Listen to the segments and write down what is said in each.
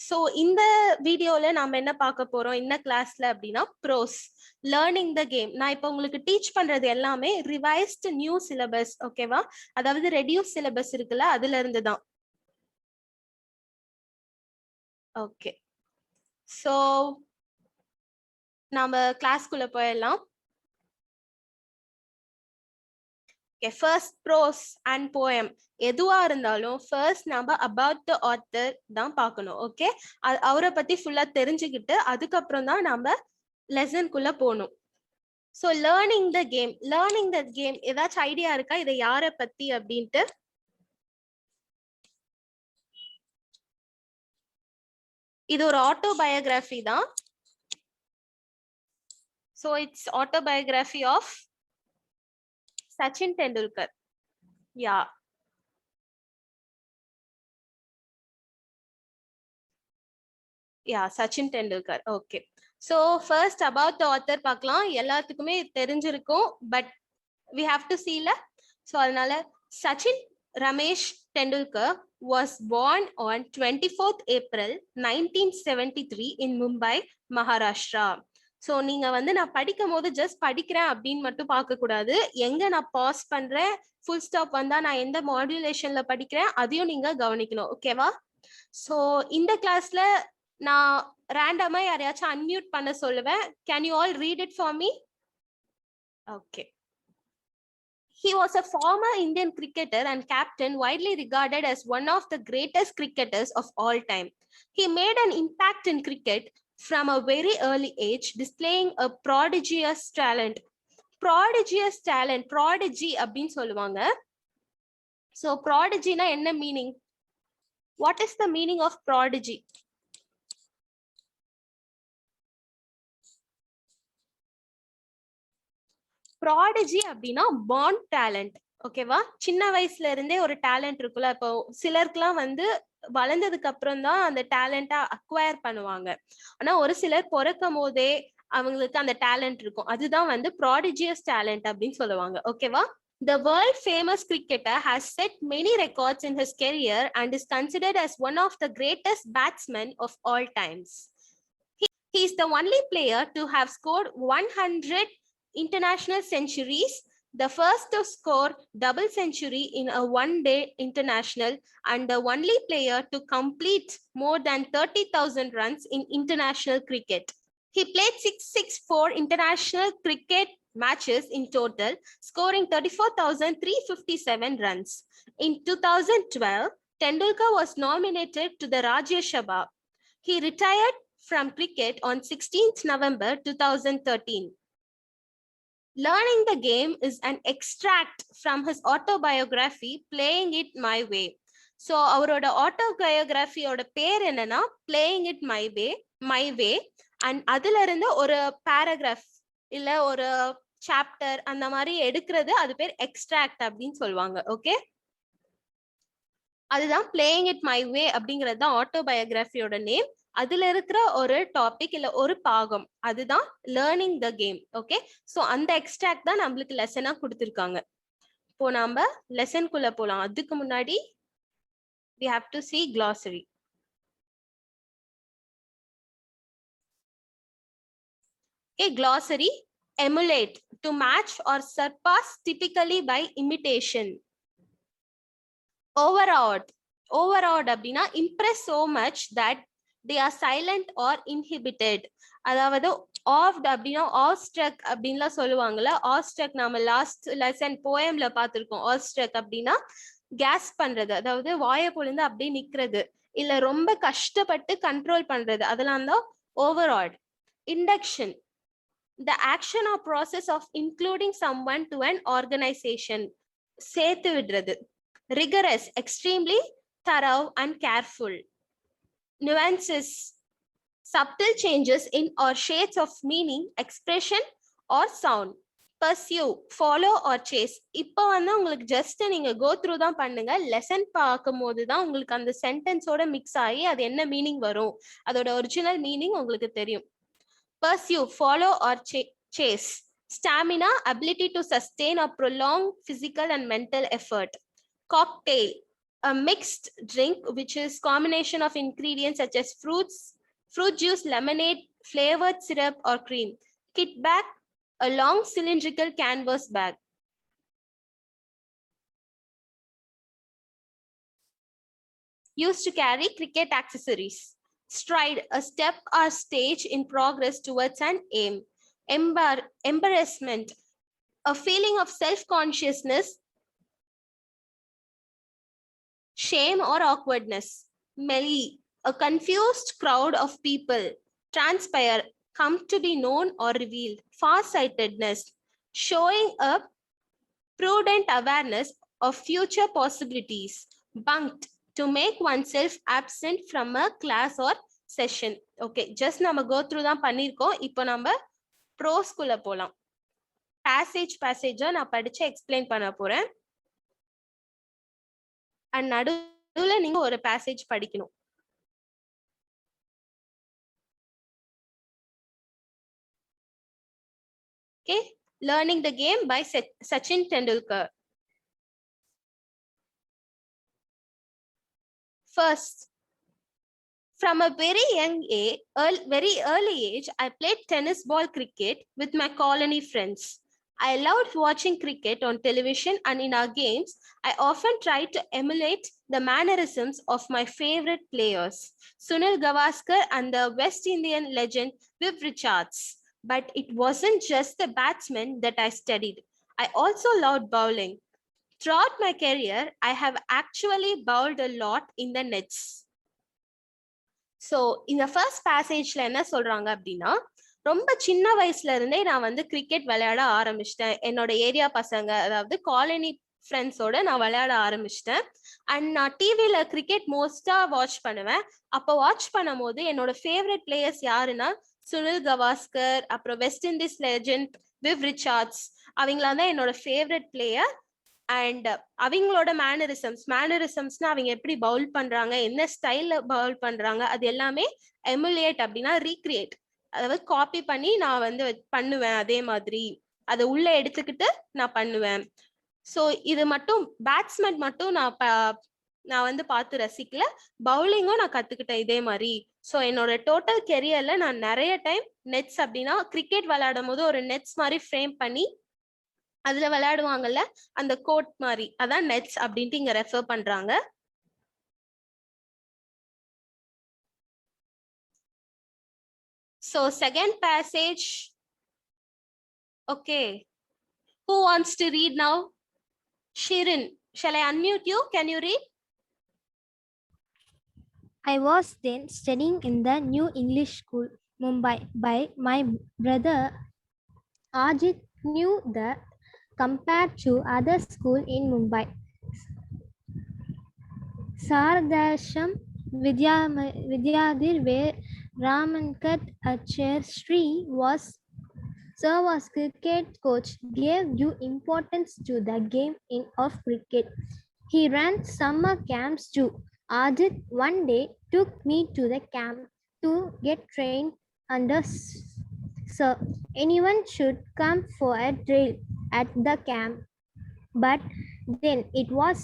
So இந்த வீடியோல நாம என்ன பார்க்க போறோம் இந்த கிளாஸ்ல அப்படின்னா ப்ரோஸ் லேர்னிங் த கேம். நான் இப்போ உங்களுக்கு டீச் பண்றது எல்லாமே ரிவைஸ்டு நியூ சிலபஸ், ஓகேவா? அதாவது ரெடியூஸ் சிலபஸ் இருக்குல்ல, அதுல இருந்து தான். ஓகே, ஸோ நாம கிளாஸ்க்குள்ள போயிடலாம். ஃபர்ஸ்ட் ப்ரோஸ் அண்ட் போயம் எதுவா இருந்தாலும் ஃபர்ஸ்ட் நம்ம அபவுட் த ஆத்தர் தான் பார்க்கணும். ஓகே, அவரை பத்தி ஃபுல்லா தெரிஞ்சுக்கிட்டு அதுக்கப்புறம் தான் நம்ம லெசனுக்குள்ள போகணும். ஸோ லேர்னிங் த கேம் ஏதாச்சும் ஐடியா இருக்கா இதை யாரை பத்தி அப்படின்ட்டு? இது ஒரு ஆட்டோபயோகிராஃபி தான். So it's autobiography of Sachin Tendulkar. Yeah, Sachin Tendulkar. Okay, so first about the author பார்க்கலாம். எல்லாத்துக்குமே தெரிஞ்சிருக்கும், பட் வி ஹாவ் டு சீல. ஸோ அதனால Sachin Ramesh Tendulkar was born on 24th April 1973 in Mumbai, Maharashtra. So நீங்க வந்து நான் படிக்கும் போது ஜஸ்ட் படிக்கிறேன் அப்படின்னு மட்டும் பார்க்க கூடாது. எங்க நான் பாஸ் பண்றேன், ஃபுல் ஸ்டாப் வந்தா நான் எந்த மாடுலேஷன்ல படிக்கிறேன் அதையும் நீங்க கவனிக்கணும், ஓகேவா? ஸோ இந்த கிளாஸ்ல நான் ரேண்டமா யாரையாச்சும் அன்மியூட் பண்ண சொல்லுவேன். Can you all read it for me? Okay. He was a former Indian cricketer and captain, widely regarded as one of the greatest cricketers of all time. He made an impact in cricket from a very early age, displaying a prodigious talent. Prodigy அப்படின்னு சொல்லுவாங்க. So prodigy na என்ன meaning? What is the meaning of prodigy? Prodigy அப்படின்னா born talent, ஓகேவா? சின்ன வயசுல இருந்தே ஒரு talent இருக்குல்ல. இப்போ சிலருக்குலாம் வந்து வளர்ந்ததுக்கு அப்புறம் தான் அந்த டேலண்டா அக்வயர் பண்ணுவாங்க. ஆனா ஒரு சிலர் பிறக்கும் போதே அவங்களுக்கு அந்த டேலண்ட் இருக்கும். அதுதான் வந்து ப்ராடிஜியஸ் டேலண்ட் அப்படின்னு சொல்லுவாங்க, ஓகேவா? The world famous cricketer has set many records in his career and is considered as one of the greatest batsmen of all times. He is the only player to have scored 100 international centuries, the first to score double century in a one-day international, and the only player to complete more than 30,000 runs in international cricket. He played 664 international cricket matches in total, scoring 34,357 runs. In 2012, Tendulkar was nominated to the Rajya Sabha. He retired from cricket on 16th November 2013. Learning the game is an extract from his autobiography, Playing It My Way. So அவரோட ஆட்டோபயோகிராஃபியோட பேர் என்னன்னா Playing It My Way. And அதுல இருந்து ஒரு paragraph இல்ல ஒரு chapter அந்த மாதிரி எடுக்கிறது, அது பேர் எக்ஸ்ட்ராக்ட் அப்படின்னு சொல்லுவாங்க. ஓகே, அதுதான் Playing It My Way அப்படிங்கிறது தான் ஆட்டோபயோகிராஃபியோட நேம். அதுல இருக்கிற ஒரு டாபிக் இல்ல ஒரு பாகம், அதுதான் learning the game. Okay, so அந்த எக்ஸ்ட்ராக்ட் தான் நம்மளுக்கு லெசனா கொடுத்திருக்காங்க. இப்போ நாம லெசனுக்குள்ள போலாம். அதுக்கு முன்னாடி we have to see glossary. Okay, glossary: emulate, to match or surpass, typically by imitation. Overawed அப்படின்னா impress so much that they are silent or inhibited. அதாவது ஆஃப்ட் அப்படின்னா ஆஸ்ட்ரக் அப்படின்லாம் சொல்லுவாங்கல்ல. ஆஸ்ட்ரக் நாம லாஸ்ட் லெசன் போயம்ல பார்த்திருக்கோம். ஆஸ்ட்ரக் அப்படின்னா கேஸ் பண்றது, அதாவது வாயை பொழுந்து அப்படியே நிக்கிறது, இல்ல ரொம்ப கஷ்டப்பட்டு கண்ட்ரோல் பண்றது, அதெல்லாம் தான் ஓவராட். Induction, the action or process of including someone to an organization, சேர்த்து விடுறது. rigorous, extremely thorough and careful. Nuances, subtle changes in or shades of meaning, expression or sound. Pursue, follow or chase. இப்போ வந்து உங்களுக்கு just நீங்க go through தான் பண்ணுங்க. Lesson பார்க்கும் போது தான் உங்களுக்கு அந்த சென்டென்ஸோட மிக்ஸ் ஆகி அது என்ன மீனிங் வரும், அதோட ஒரிஜினல் மீனிங் உங்களுக்கு தெரியும். Pursue, follow or chase. Stamina, ability to sustain or prolong physical and mental effort. Cocktail, a mixed drink, which is combination of ingredients such as fruit juice, lemonade, flavored syrup, or cream. Kit bag, a long cylindrical canvas bag. Used to carry cricket accessories. Stride, a step or stage in progress towards an aim. Embarrassment, a feeling of self-consciousness, shame, or awkwardness. Melee, a confused crowd of people. Transpire, come to be known or revealed. Farsightedness, showing a prudent awareness of future possibilities. Bunked, to make oneself absent from a class or session. Okay, just நம்ம go through தான் பண்ணிருக்கோம். இப்போ நம்ம ப்ரோஸ்குள்ள போலாம். பேசேஜா நான் படிச்சு explain பண்ண போறேன். அண்ட் நடுவுல நீங்க ஒரு பேசேஜ் படிக்கணும். Okay, learning the game by Sachin Tendulkar. First, from a very very early age, I played tennis ball cricket with my colony friends. I loved watching cricket on television, and in our games, I often tried to emulate the mannerisms of my favorite players, Sunil Gavaskar and the West Indian legend Viv Richards. But it wasn't just the batsmen that I studied. I also loved bowling. Throughout my career, I have actually bowled a lot in the nets. So இந்த first பேசேஜ்ல என்ன சொல்றாங்க அப்படின்னா, ரொம்ப சின்ன வயசுல இருந்தே நான் வந்து கிரிக்கெட் விளையாட ஆரம்பிச்சிட்டேன். என்னோட ஏரியா பசங்க, அதாவது காலனி ஃப்ரெண்ட்ஸோட நான் விளையாட ஆரம்பிச்சிட்டேன். அண்ட் நான் டிவியில கிரிக்கெட் மோஸ்டா வாட்ச் பண்ணுவேன். அப்போ வாட்ச் பண்ணும் போது என்னோட ஃபேவரட் பிளேயர்ஸ் யாருன்னா சுனில் கவாஸ்கர், அப்புறம் west Indies legend we've Richards, அவங்களாம் தான் என்னோட ஃபேவரட் பிளேயர். அண்ட் அவங்களோட மேனரிசம்ஸ்னா அவங்க எப்படி பவுல் பண்றாங்க, என்ன ஸ்டைல்ல பவுல் பண்றாங்க, அது எல்லாமே எமுலேட் அப்படின்னா ரீக்ரியேட், அதாவது காப்பி பண்ணி நான் வந்து பண்ணுவேன். அதே மாதிரி அதை உள்ள எடுத்துக்கிட்டு நான் பண்ணுவேன். ஸோ இது மட்டும் பேட்ஸ்மேன் மட்டும் நான் வந்து பார்த்து ரசிக்கல, பவுலிங்கும் நான் கத்துக்கிட்டேன் இதே மாதிரி. ஸோ என்னோட டோட்டல் கெரியர்ல நான் நிறைய டைம் நெட்ஸ் அப்படின்னா கிரிக்கெட் விளையாடும் போது ஒரு நெட்ஸ் மாதிரி ஃப்ரேம் பண்ணி அதுல விளையாடுவாங்கல்ல அந்த கோட் மாதிரி, அதான் நெட்ஸ் அப்படின்ட்டு இங்க ரெஃபர் பண்றாங்க. So second passage. Okay, who wants to read now? Shirin, shall I unmute you? Can you read? I was then studying in the New English School, Mumbai, by my brother Ajit knew that compared to other school in Mumbai, Sardasham Vidyadir, where Ramankat Acharya was served as cricket coach, gave due importance to the game of cricket. He ran summer camps too. Ajit one day took me to the camp to get trained under Sir. Anyone should come for a drill at the camp, but then it was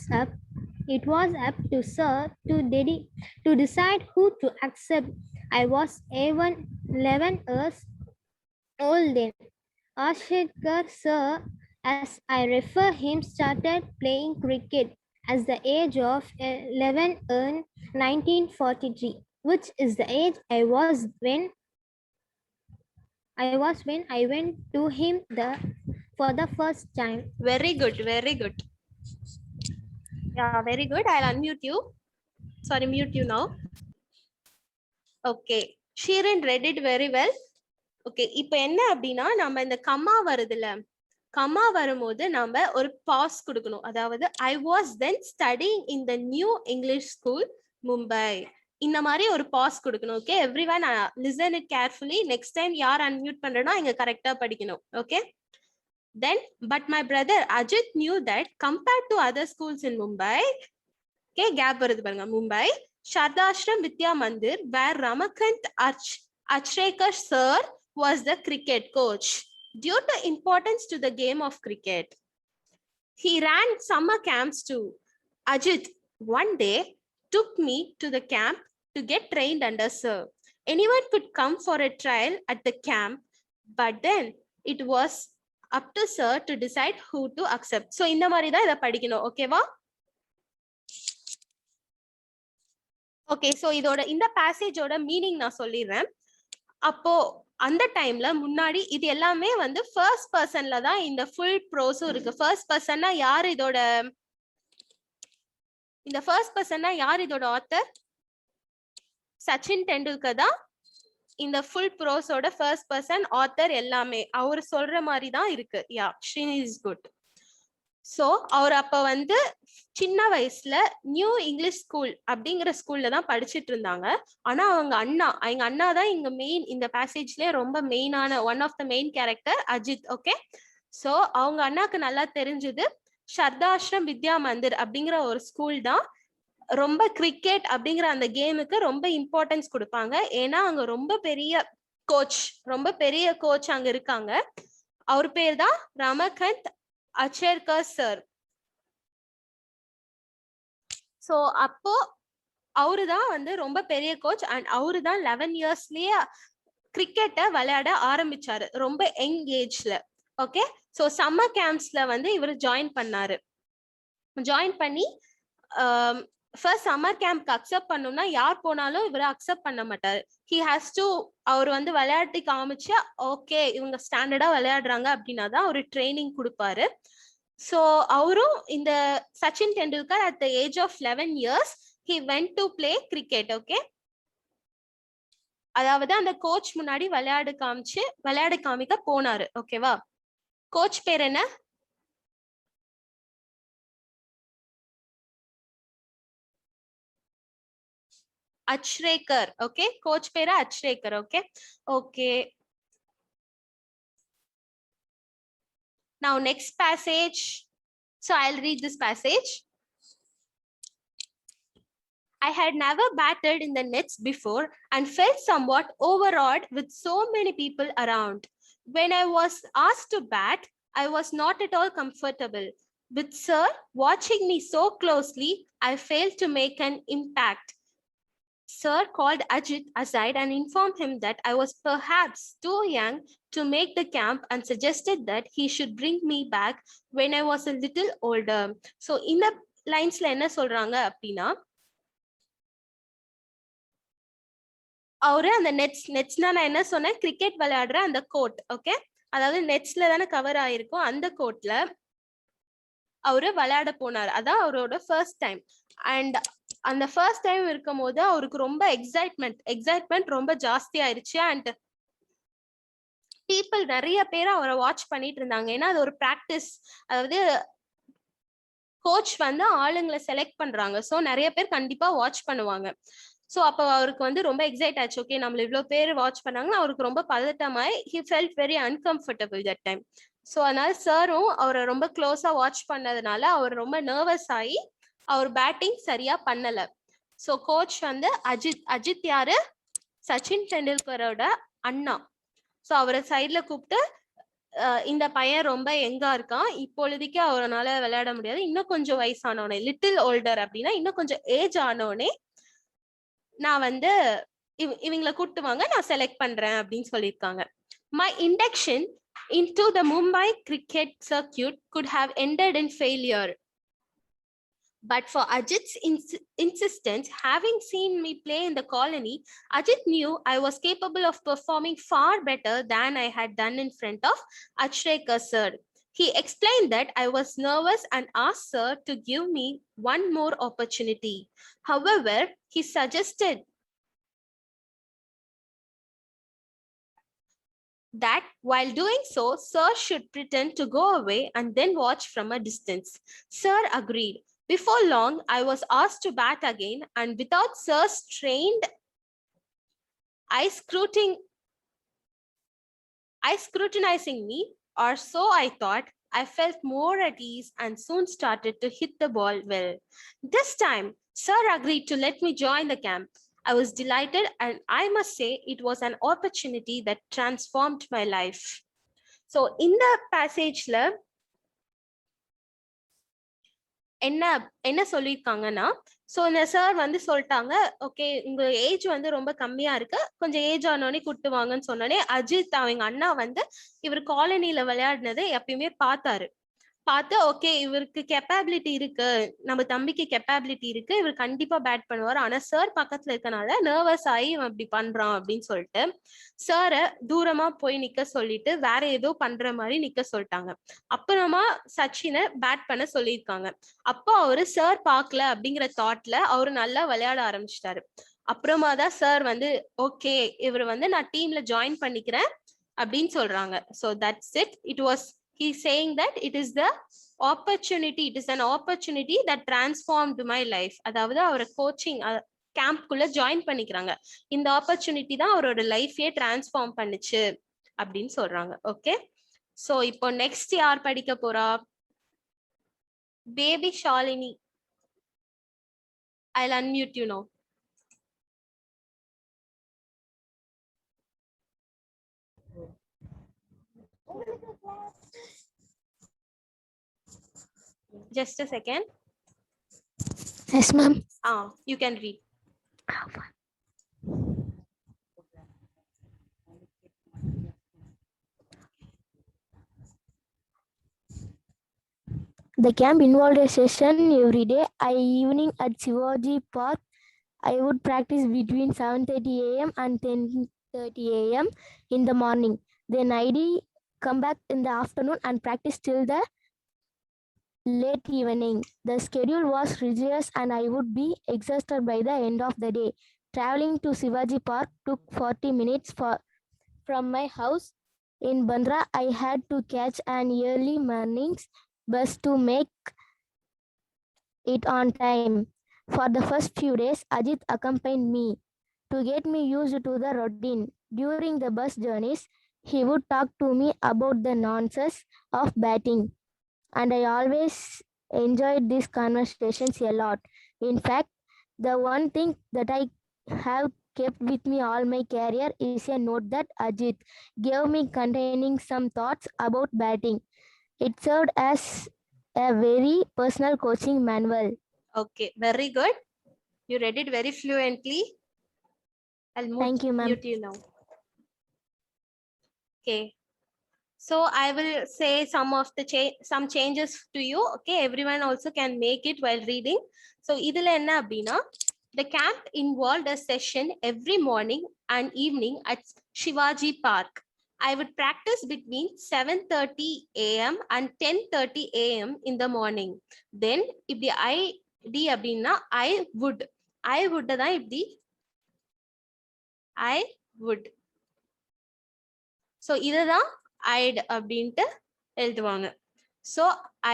up to Sir to decide who to accept. I was 11 years old then. Ashikar Sir, as I refer him, started playing cricket at the age of 11 in 1943, which is the age I was when I went to him for the first time. Very good, very good. Yeah, very good. I'll unmute you. Sorry, mute you now. Okay, Shirin read it very well. Okay, இப்போ என்ன அப்படின்னா நம்ம இந்த கம்மா வருதுல்ல, கம்மா வரும்போது நம்ம ஒரு pass கொடுக்கணும். அதாவது I was then studying in the New English School, Mumbai. இந்த மாதிரி ஒரு பாஸ் கொடுக்கணும். Okay, everyone listen it carefully. Next time யார் அன்மியூட் பண்றேன்னா இங்க கரெக்டா படிக்கணும். Okay, then but my brother Ajit knew that compared to other schools in Mumbai, okay, gap வருது பாருங்க, Mumbai, Shardashram Vidya Mandir, where Ramakant Achrekar sir was the cricket coach. Due to importance to the game of cricket, he ran summer camps too. Ajit, one day took me to the camp to get trained under sir. Anyone could come for a trial at the camp, but then it was up to sir to decide who to accept. So இந்த மாதிரி தான் இதை படிக்கணும். ஓகேவா? Okay, so இதோட இந்த பேசேஜோட meaning நான் சொல்லிடுறேன். அப்போ அந்த டைம்ல முன்னாடி இது எல்லாமே வந்து ஃபர்ஸ்ட் பர்சன்ல தான் இந்த ஃபுல் ப்ரோஸும் இருக்கு. ஃபர்ஸ்ட் பர்சன்னா யார் இதோட ஆத்தர்? சச்சின் டெண்டுல்கர் தான் இந்த ஃபுல் ப்ரோஸோட ஃபர்ஸ்ட் பர்சன் ஆத்தர். எல்லாமே அவர் சொல்ற மாதிரி தான் இருக்கு. யா, ஸ்ரீனி இஸ் குட். ஸோ அவர் அப்ப வந்து சின்ன வயசுல நியூ இங்கிலீஷ் ஸ்கூல் அப்படிங்கிற ஸ்கூல்ல தான் படிச்சுட்டு இருந்தாங்க. ஆனா எங்க அண்ணா தான் இங்க மெயின், இந்த பேசேஜ்லயே ரொம்ப மெயினான one of the main character Ajith. Okay, so அவங்க அண்ணாக்கு நல்லா தெரிஞ்சது சர்தாஷ்ரம் வித்யா மந்திர் அப்படிங்கிற ஒரு ஸ்கூல் தான் ரொம்ப கிரிக்கெட் அப்படிங்கிற அந்த கேமுக்கு ரொம்ப இம்பார்ட்டன்ஸ் கொடுப்பாங்க. ஏன்னா அங்க ரொம்ப பெரிய கோச் அங்க இருக்காங்க. அவர் பேர் தான் ரமகாந்த் அச்சேர்கர் சார். ஸோ அப்போ அவரு தான் வந்து ரொம்ப பெரிய கோச் அண்ட் அவரு தான் 11 இயர்ஸ்லயே கிரிக்கெட்டை விளையாட ஆரம்பிச்சாரு, ரொம்ப யங் ஏஜ்ல. ஓகே, ஸோ சம்மர் கேம்ப்ஸ்ல வந்து இவர் ஜாயின் பண்ணி ஃபர்ஸ்ட் சம்மர் கேம்ப்க்கு அக்செப்ட் பண்ணணும்னா யார் போனாலும் இவரை அக்செப்ட் பண்ண மாட்டாரு. அவர் வந்து விளையாட்டு காமிச்சு ஓகே இவங்க ஸ்டாண்டர்டா விளையாடுறாங்க அப்படின்னா தான் அவரு ட்ரைனிங் கொடுப்பாரு. ஸோ அவரும் இந்த Sachin Tendulkar at the age of 11 years he went to play cricket. Okay, அதாவது அந்த கோச் முன்னாடி விளையாட காமிக்க போனாரு. ஓகேவா? கோச் பேர் என்ன? அச்ரேக்கர். ஓகே, கோச் பேரு Achrekar. Okay. Now next passage. So I'll read this passage. I had never batted in the nets before and felt somewhat overawed with so many people around. When I was asked to bat, I was not at all comfortable. With sir watching me so closely, I failed to make an impact. Sir called Ajit aside and informed him that I was perhaps too young to make the camp and suggested that he should bring me back when I was a little older. So in the lines la enna solranga appadina, அவரு அந்த நெட்ஸ்னா நான் என்ன சொன்னேன், cricket விளையாடுற அந்த court. Okay, அதாவது நெட்ஸ்ல தானே cover ஆயிருக்கும், அந்த கோர்ட்ல அவரு விளையாட போனார். அதான் அவரோட ஃபர்ஸ்ட் டைம். அண்ட் அந்த ஃபர்ஸ்ட் டைம் இருக்கும் போது அவருக்கு ரொம்ப எக்ஸைட்மெண்ட் ரொம்ப ஜாஸ்தி ஆயிடுச்சு. அண்ட் பீப்புள் நிறைய பேர் அவரை வாட்ச் பண்ணிட்டு இருந்தாங்க. ஏன்னா அது ஒரு பிராக்டிஸ், அதாவது கோச் வந்து ஆளுங்களை செலக்ட் பண்றாங்க. ஸோ நிறைய பேர் கண்டிப்பா வாட்ச் பண்ணுவாங்க. ஸோ அப்போ அவருக்கு வந்து ரொம்ப எக்ஸைட் ஆச்சு. ஓகே, நம்மள இவ்வளோ பேர் வாட்ச் பண்ணாங்கன்னா அவருக்கு ரொம்ப பதட்டமாய் he felt very uncomfortable that time. So அதனால சாரும் அவரை ரொம்ப க்ளோஸா வாட்ச் பண்ணதுனால அவர் ரொம்ப நர்வஸ் ஆகி அவர் பேட்டிங் சரியா பண்ணல. ஸோ கோச் வந்து அஜித் யாரு? சச்சின் டெண்டுல்கரோட அண்ணா. ஸோ அவரை சைட்ல கூப்பிட்டு இந்த பையன் ரொம்ப எங்கா இருக்கான், இப்பொழுதுக்கே அவரால் விளையாட முடியாது, இன்னும் கொஞ்சம் வயசானோடனே லிட்டில் ஓல்டர் அப்படின்னா இன்னும் கொஞ்சம் ஏஜ் ஆனோடனே நான் வந்து இவங்களை கூப்பிட்டு வாங்க, நான் செலக்ட் பண்றேன் அப்படின்னு சொல்லியிருக்காங்க. My induction into the Mumbai cricket circuit could have ended in failure. But for Ajit's insistence, having seen me play in the colony, Ajit knew I was capable of performing far better than I had done in front of Achrekar sir. He explained that I was nervous and asked sir to give me one more opportunity. However, he suggested that while doing so, sir should pretend to go away and then watch from a distance. Sir agreed. Before long, I was asked to bat again, and without sir's trained eye scrutinizing me, or so I thought, I felt more at ease and soon started to hit the ball well. This time, sir agreed to let me join the camp. I was delighted, and I must say it was an opportunity that transformed my life. So in the passage, என்ன என்ன சொல்லியிருக்காங்கன்னா, so இந்த sir வந்து சொல்லிட்டாங்க, okay உங்க age வந்து ரொம்ப கம்மியா இருக்கு, கொஞ்சம் ஏஜ் ஆனோடனே கூட்டு வாங்கன்னு சொன்னோடனே அஜித் அவங்க அண்ணா வந்து இவர் காலனில விளையாடினதை எப்பயுமே பார்த்தாரு. பார்த்து ஓகே இவருக்கு கெப்பாபிலிட்டி இருக்கு, நம்ம தம்பிக்கு கெப்பாபிலிட்டி இருக்கு, இவர் கண்டிப்பா பேட் பண்ணுவார், ஆனா சார் பக்கத்துல இருக்கனால நர்வஸ் ஆகி இவன் இப்படி பண்றான் அப்படின்னு சொல்லிட்டு சாரை தூரமா போய் நிக்க சொல்லிட்டு வேற ஏதோ பண்ற மாதிரி நிக்க சொல்லிட்டாங்க. அப்புறமா சச்சினை பேட் பண்ண சொல்லியிருக்காங்க. அப்போ அவரு சார் பார்க்கல அப்படிங்கிற தாட்ல அவரு நல்லா விளையாட ஆரம்பிச்சிட்டாரு. அப்புறமா தான் சார் வந்து ஓகே இவர் வந்து நான் டீம்ல ஜாயின் பண்ணிக்கிறேன் அப்படின்னு சொல்றாங்க. So that's it. It was he saying that it is the opportunity, it is an opportunity that transformed my life. அதாவது அவரை கோச்சிங் கேம்ப்குள்ள ஜாயின் பண்ணிக்கிறாங்க. இந்த ஆப்பர்ச்சுனிட்டி தான் அவரோட லைஃபே டிரான்ஸ்ஃபார்ம் பண்ணுச்சு அப்படின்னு சொல்றாங்க. ஓகே, சோ இப்போ நெக்ஸ்ட் யார் படிக்க போறா? Baby Shalini. I'll unmute you now. Just a second. Yes, ma'am. You can read. The camp involved a session every day. Evening at Shivaji Park, I would practice between 7:30 a.m. and 10:30 a.m. in the morning. Then I'd come back in the afternoon and practice till the late evening. The schedule was rigorous and I would be exhausted by the end of the day. Traveling to Shivaji Park took 40 minutes from my house in Bandra. I had to catch an early morning's bus to make it on time. For the first few days, Ajit accompanied me to get me used to the routine. During the bus journeys, he would talk to me about the nuances of batting, and I always enjoyed these conversations a lot. In fact, the one thing that I have kept with me all my career is a note that Ajit gave me containing some thoughts about batting. It served as a very personal coaching manual. Okay, very good. You read it very fluently. I'll Thank you, ma'am. mute you now. Okay. So I will say some of the some changes to you. Okay, everyone also can make it while reading. So idhula enna abina, the camp involved a session every morning and evening at Shivaji Park. I would practice between 7:30 a.m. and 10:30 a.m. in the morning. Then இப்படி அப்படின்னா I would தான் இப்படி I would. So இதுதான் I'd அப்படின்ட்டு எழுதுவாங்க. So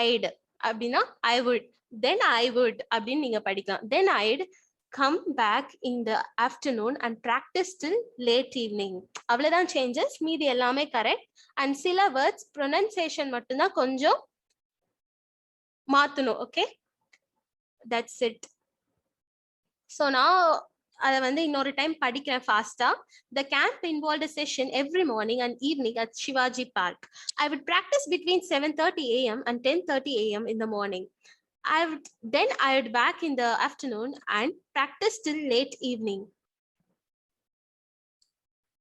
I'd அப்படின்னா I would, then I would அப்படின்னு நீங்க படிக்கலாம். Then I'd come back in the afternoon and practice till late evening. அவ்வளவுதான் சேஞ்சஸ், மீதி எல்லாமே கரெக்ட். அண்ட் சில வேர்ட்ஸ் ப்ரொனன்சியேஷன் மட்டும்தான் கொஞ்சம் மாத்தணும். Okay, that's it. ஸோ நான் அதை வந்து இன்னொரு டைம் படிக்கிறேன் ஃபாஸ்டா. The camp involved a session every morning and evening at Shivaji Park. I would practice between 7:30 a.m. and 10:30 a.m. in the morning. I would back in the afternoon and practice till late evening.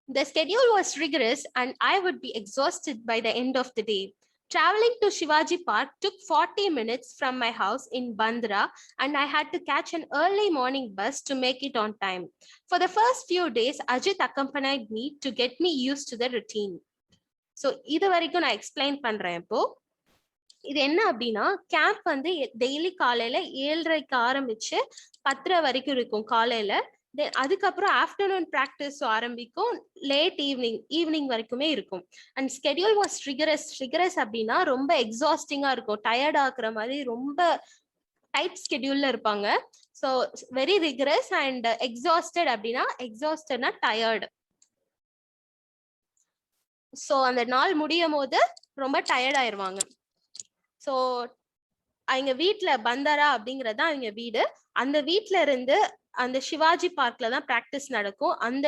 The schedule was rigorous and I would be exhausted by the end of the day. Traveling to Shivaji Park took 40 minutes from my house in Bandra and I had to catch an early morning bus to make it on time. For the first few days, Ajit accompanied me to get me used to the routine. So, இது வரைக்கும் நான் explain பண்றேன். இப்போ இது என்ன அப்படின்னா, camp வந்து daily காலையில 7:30க்கு ஆரம்பிச்சு 10:30 வரைக்கும் இருக்கும் காலையில. அதுக்கப்புறம் ஆஃப்டர்நூன் பிராக்டிஸ் ஆரம்பிக்கும், லேட் ஈவினிங் வரைக்குமே இருக்கும். அண்ட் ஸ்கெடியூல் வாஸ் ரிகரஸ் அப்படின்னா ரொம்ப எக்ஸாஸ்டிங்கா இருக்கும், டயர்ட் ஆக்குற மாதிரி ரொம்ப டைட் ஸ்கெடியூல்ல இருப்பாங்க. So very rigorous and exhausted அப்படின்னா, எக்ஸாஸ்டட்னா டயர்டு. ஸோ அந்த நாள் முடியும் போது ரொம்ப டயர்ட் ஆயிருவாங்க. ஸோ அவங்க வீட்டுல பந்தாரா அப்படிங்கறது அவங்க வீடு. அந்த வீட்டுல இருந்து அந்த சிவாஜி பார்க்ல தான் பிராக்டிஸ் நடக்கும். அந்த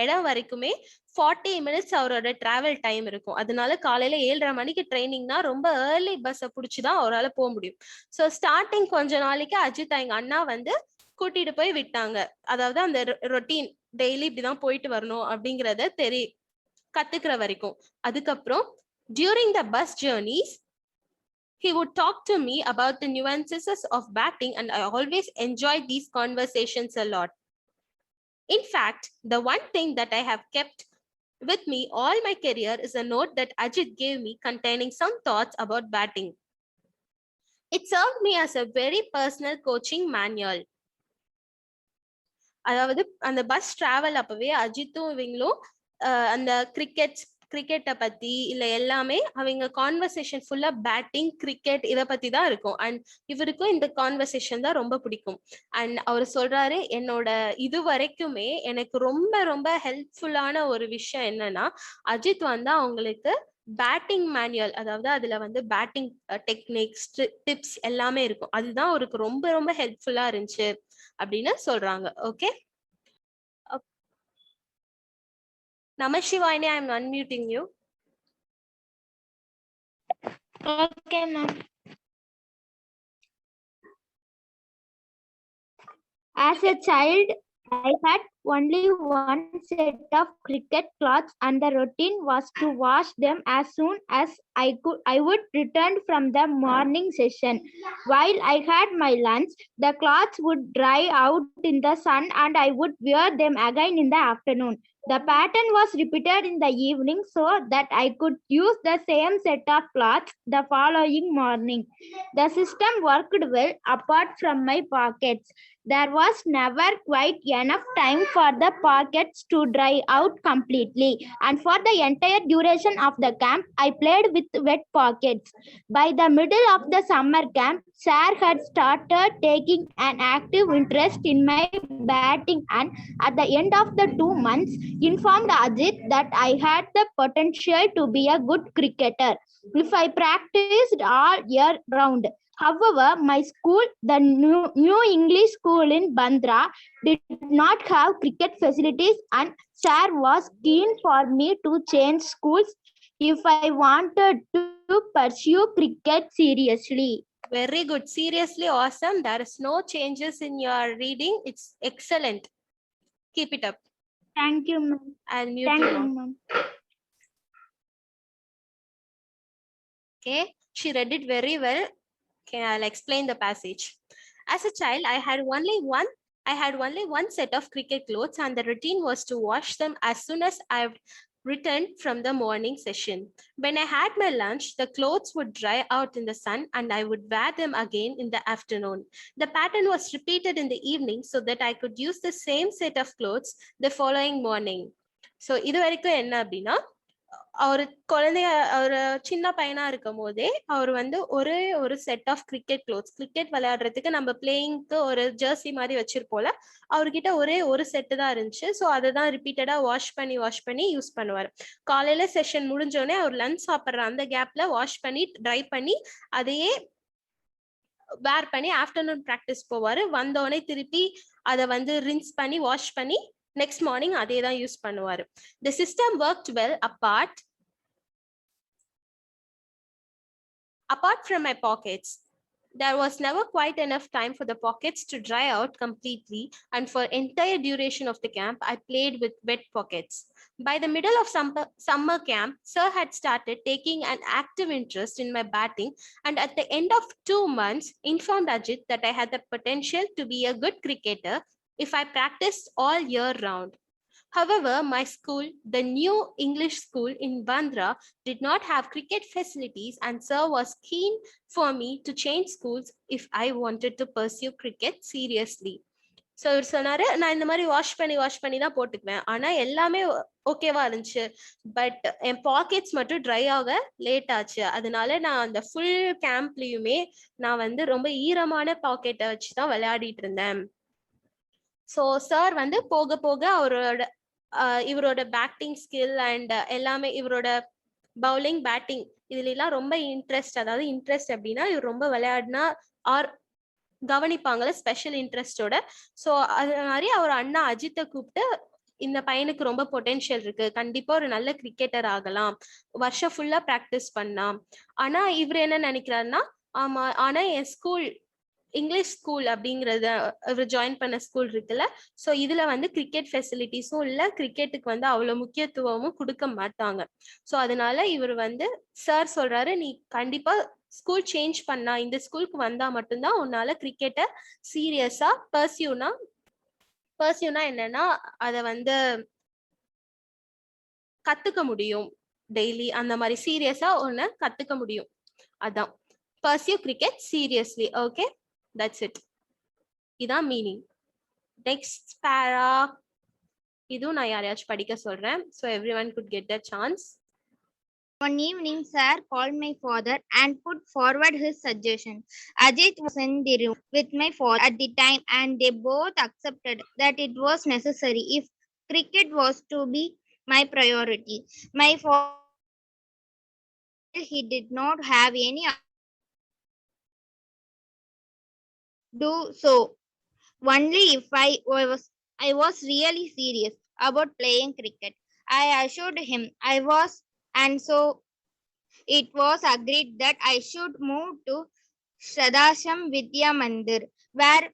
இடம் வரைக்குமே 40 மினிட்ஸ் அவரோட டிராவல் டைம் இருக்கும். அதனால காலையில 7:30 மணிக்கு ட்ரைனிங்னா ரொம்ப ஏர்லி பஸ்ஸை பிடிச்சிதான் அவரால் போக முடியும். ஸோ ஸ்டார்டிங் கொஞ்ச நாளைக்கு அஜித் எங்க அண்ணா வந்து கூட்டிட்டு போய் விட்டாங்க. அதாவது அந்த ரொட்டீன் டெய்லி இப்படிதான் போயிட்டு வரணும் அப்படிங்கறத கத்துக்கிற வரைக்கும். அதுக்கப்புறம் during the bus journeys he would talk to me about the nuances of batting, and I always enjoyed these conversations a lot. In fact, the one thing that I have kept with me all my career is a note that Ajit gave me containing some thoughts about batting. It served me as a very personal coaching manual. அதாவது அந்த bus travel அப்பவே அஜித்தும் இவங்களும் அந்த கிரிக்கெட்டை பத்தி இல்ல எல்லாமே அவங்க கான்வர்சேஷன் ஃபுல்லா பேட்டிங் கிரிக்கெட் இதை பத்தி தான் இருக்கும். அண்ட் இவருக்கும் இந்த கான்வர்சேஷன் தான் ரொம்ப பிடிக்கும். அண்ட் அவர் சொல்றாரு, என்னோட இது வரைக்குமே எனக்கு ரொம்ப ரொம்ப ஹெல்ப்ஃபுல்லான ஒரு விஷயம் என்னன்னா, அஜித் வந்து அவங்களுக்கு பேட்டிங் மேனுவல், அதாவது அதுல வந்து பேட்டிங் டெக்னிக்ஸ் டிப்ஸ் எல்லாமே இருக்கும். அதுதான் அவருக்கு ரொம்ப ரொம்ப ஹெல்ப்ஃபுல்லா இருந்துச்சு அப்படின்னு சொல்றாங்க. Okay, Namashivayani, I am unmuting you. Okay, ma'am. As a child, I had only one set of cricket cloths, and the routine was to wash them as soon as I would return from the morning session. While I had my lunch, the cloths would dry out in the sun, and I would wear them again in the afternoon. The pattern was repeated in the evening so that I could use the same set of cloths the following morning. The system worked well apart from my pockets. There was never quite enough time for the pockets to dry out completely, and for the entire duration of the camp, I played with wet pockets. By the middle of the summer camp, Sir had started taking an active interest in my batting, and at the end of the 2 months, informed Ajit that I had the potential to be a good cricketer if I practiced all year round. However, my school, the New English School in Bandra, did not have cricket facilities, and Sir was keen for me to change schools if I wanted to pursue cricket seriously. Very good. Seriously awesome. There is no changes in your reading. It's excellent. Keep it up. Thank you, ma'am. I'll mute Thank you you, now. ma'am. Okay, she read it very well. Okay, I'll explain the passage. As a child, I had only one set of cricket clothes, and the routine was to wash them as soon as I returned from the morning session. When I had my lunch, the clothes would dry out in the sun, and I would wear them again in the afternoon. The pattern was repeated in the evening so that I could use the same set of clothes the following morning. So இது வரைக்கும் என்ன அப்படின்னா, அவர் சின்ன பையனா இருக்கும் போதே அவர் வந்து ஒரு set of cricket clothes, cricket விளையாடுறதுக்கு நம்ம பிளேயிங்க்கு ஒரு ஜெர்சி மாதிரி வச்சிருப்போம்ல, அவர்கிட்ட ஒரு செட்டு தான் இருந்துச்சு. ஸோ அதை தான் ரிப்பீட்டடா வாஷ் பண்ணி யூஸ் பண்ணுவார். காலையில செஷன் முடிஞ்சோடனே அவர் லஞ்ச் சாப்பிட்ற அந்த கேப்ல வாஷ் பண்ணி ட்ரை பண்ணி அதையே வேர் பண்ணி ஆஃப்டர்நூன் ப்ராக்டிஸ் போவாரு. வந்தோடனே திருப்பி அதை வந்து ரின்ஸ் பண்ணி வாஷ் பண்ணி next morning அதே தான் யூஸ் பண்ணுவாரு. The system worked well apart from my pockets. There was never quite enough time for the pockets to dry out completely, and for entire duration of the camp, I played with wet pockets. By the middle of summer camp, Sir had started taking an active interest in my batting, and at the end of 2 months, informed Ajit that I had the potential to be a good cricketer if I practiced all year round. However, my school, the New English School in Bandra, did not have cricket facilities, and Sir was keen for me to change schools if I wanted to pursue cricket seriously. So இவர் சொன்னாரு, நான் இந்த மாதிரி wash பண்ணி தான் போட்டுக்குவேன், ஆனா எல்லாமே ஓகேவா இருந்துச்சு, பட் என் பாக்கெட்ஸ் மட்டும் ட்ரை ஆக லேட் ஆச்சு. அதனால நான் அந்த ஃபுல் கேம்ப்லயுமே நான் வந்து ரொம்ப ஈரமான பாக்கெட்டை வச்சுதான் விளையாடிட்டு இருந்தேன். ஸோ சார் வந்து போக போக இவரோட பேட்டிங் ஸ்கில் அண்ட் எல்லாமே, இவரோட பவுலிங் பேட்டிங் இதுல எல்லாம் ரொம்ப இன்ட்ரெஸ்ட், அதாவது இன்ட்ரெஸ்ட் அப்படின்னா இவர் ரொம்ப விளையாடினா ஆர் கவனிப்பாங்கல்ல ஸ்பெஷல் இன்ட்ரெஸ்டோட. ஸோ அது மாதிரி அவர் அண்ணா அஜித்தை கூப்பிட்டு இந்த பையனுக்கு ரொம்ப பொட்டென்ஷியல் இருக்கு, கண்டிப்பா ஒரு நல்ல கிரிக்கெட்டர் ஆகலாம், வருஷம் ஃபுல்லா பிராக்டிஸ் பண்ணலாம். ஆனா இவர் என்ன நினைக்கிறாருன்னா, ஆமா ஆனா என் ஸ்கூல் இங்கிலீஷ் ஸ்கூல் அப்படிங்கறத இவர் ஜாயின் பண்ண ஸ்கூல் இருக்குல்ல, ஸோ இதுல வந்து கிரிக்கெட் ஃபெசிலிட்டிஸும் இல்ல, கிரிக்கெட்டுக்கு வந்து அவ்வளவு முக்கியத்துவமும் கொடுக்க மாட்டாங்க. ஸோ அதனால இவர் வந்து சார் சொல்றாரு, நீ கண்டிப்பா ஸ்கூல் சேஞ்ச் பண்ணா, இந்த ஸ்கூலுக்கு வந்தா மட்டும்தான் உன்னால கிரிக்கெட்டை சீரியஸா பர்சியூனா என்னன்னா அத வந்து கத்துக்க முடியும், டெய்லி அந்த மாதிரி சீரியஸா ஒன்னு கத்துக்க முடியும். அதான் pursue cricket seriously. Okay, that's it. இதான் மீனிங். நெக்ஸ்ட் பேரா, இதுவும் நான் யாரையாச்சும் படிக்க சொல்றேன். So every one could get the chance. One evening, Sir called my father and put forward his suggestion. Ajit was in the room with my father at the time, and they both accepted that it was necessary if cricket was to be my priority. My father, he did not have any do so. Only if I was really serious about playing cricket. I assured him I was, and so it was agreed that I should move to Shradasham Vidya Mandir, where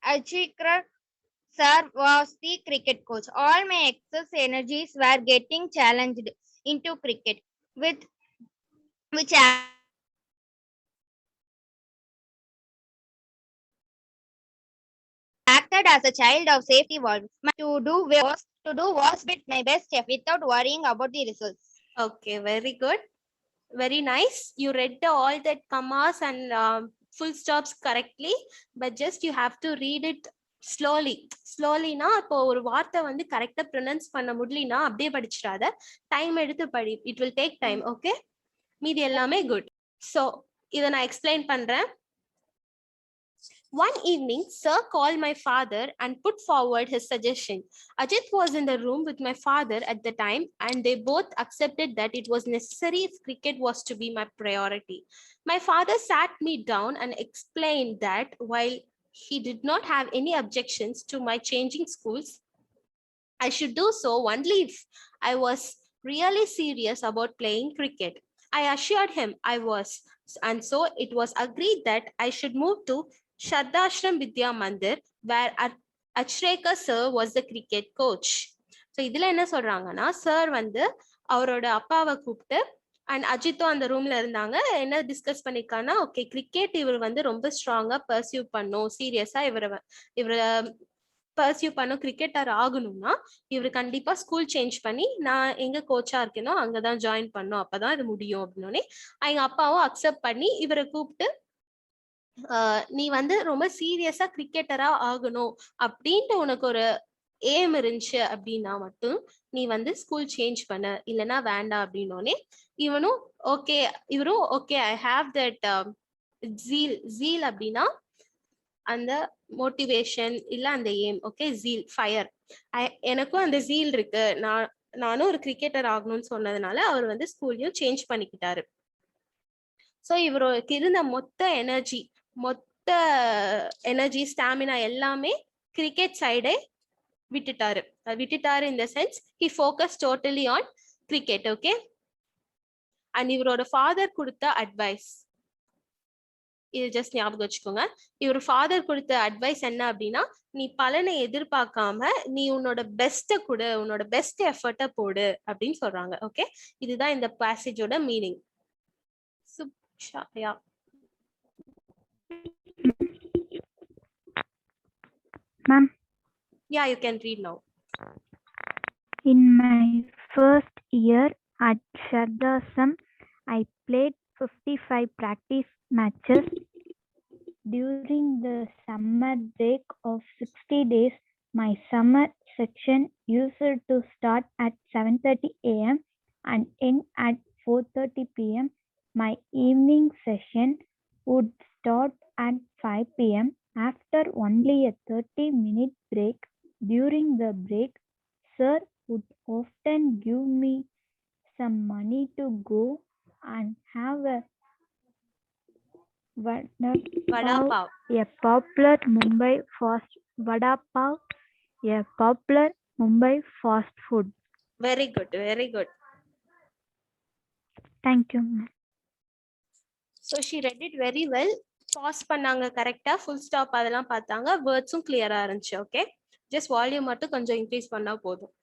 Achikra Sir was the cricket coach. All my excess energies were getting challenged into cricket, with which acted as a child of safety valve. To do was bit my best without worrying about the results. Okay, very good, very nice. You read all that commas and full stops correctly, but just you have to read it ஸ்லோலினா இப்போ ஒரு வார்த்தை வந்து கரெக்டா pronounce பண்ண முடியலனா அப்படியே படிச்சிடாத, time எடுத்து படி. It will take time. Okay, மீதி எல்லாமே குட். ஸோ இதை நான் எக்ஸ்பிளைன் பண்றேன். One evening, Sir called my father and put forward his suggestion. Ajit was in the room with my father at the time, and they both accepted that it was necessary if cricket was to be my priority. My father sat me down and explained that while he did not have any objections to my changing schools, I should do so only if I was really serious about playing cricket. I assured him I was, and so it was agreed that I should move to Shardashram Vidya Mandir, where Achrekar sir was the cricket coach. So இதுல என்ன சொல்றாங்கன்னா, sir வந்து அவரோட அப்பாவை கூப்பிட்டு and அஜித்தும் அந்த ரூம்ல இருந்தாங்க. என்ன டிஸ்கஸ் பண்ணிருக்காங்கன்னா, ஓகே கிரிக்கெட் இவர் வந்து ரொம்ப ஸ்ட்ராங்கா பர்சியூ பண்ணும், சீரியஸா இவரை பர்சியூ பண்ணும், கிரிக்கெட்டர் ஆகணும்னா இவர் கண்டிப்பா ஸ்கூல் சேஞ்ச் பண்ணி நான் எங்க கோச்சா இருக்கேனோ அங்கதான் ஜாயின் பண்ணும், அப்பதான் இது முடியும் அப்படின்னே எங்க அப்பாவும் அக்செப்ட் பண்ணி இவரை கூப்பிட்டு, நீ வந்து ரொம்ப சீரியஸா கிரிக்கெட்டரா ஆகணும் அப்படின்ட்டு உனக்கு ஒரு ஏம் இருந்துச்சு அப்படின்னா மட்டும் நீ வந்து ஸ்கூல் சேஞ்ச் பண்ண, இல்லைன்னா வேண்டாம் அப்படின்னோடனே இவரும் okay I have that zeal அப்படின்னா அந்த மோட்டிவேஷன் இல்ல அந்த எய்ம். Okay, zeal, fire. எனக்கும் அந்த ஜீல் இருக்கு, நானும் ஒரு கிரிக்கெட்டர் ஆகணும்னு சொன்னதுனால அவர் வந்து ஸ்கூல்லையும் சேஞ்ச் பண்ணிக்கிட்டாரு. ஸோ இவருக்கு இருந்த மொத்த எனர்ஜி ஸ்டாமினா எல்லாமே கிரிக்கெட் சைடே விட்டுட்டாரு இந்த sense he focus totally on cricket. Okay, and இவரோட ஃபாதர் கொடுத்த அட்வைஸ், இது ஜஸ்ட் ஞாபகம் வச்சுக்கோங்க. இவர் ஃபாதர் கொடுத்த அட்வைஸ் என்ன அப்படின்னா, நீ பலனை எதிர்பார்க்காம நீ உன்னோட பெஸ்ட்டை கொடு, உன்னோட பெஸ்ட் எஃபர்ட்டை போடு அப்படின்னு சொல்றாங்க. ஓகே, இதுதான் இந்த பேசேஜோட meaning. சுப்ஷாயா, Ma'am. Yeah, you can read now. In my first year at Shardasham, I played 55 practice matches. During the summer break of 60 days, my summer section used to start at 7:30 a.m. and end at 4:30 p.m. My evening session would start at 5 p.m. After only a 30-minute break. During the break, Sir would often give me some money to go and have a Vada Vada pav, pav. a popular Mumbai fast vada pav, a popular Mumbai fast food. Very good, very good. Thank you, ma'am. So she read it very well. Pause பண்ணாங்க கரெக்டா, full stop அதெல்லாம் பார்த்தாங்க, வேர்ட்ஸும் கிளியரா இருந்துச்சு. Okay, just volume மட்டும் கொஞ்சம் increase பண்ணா போதும்.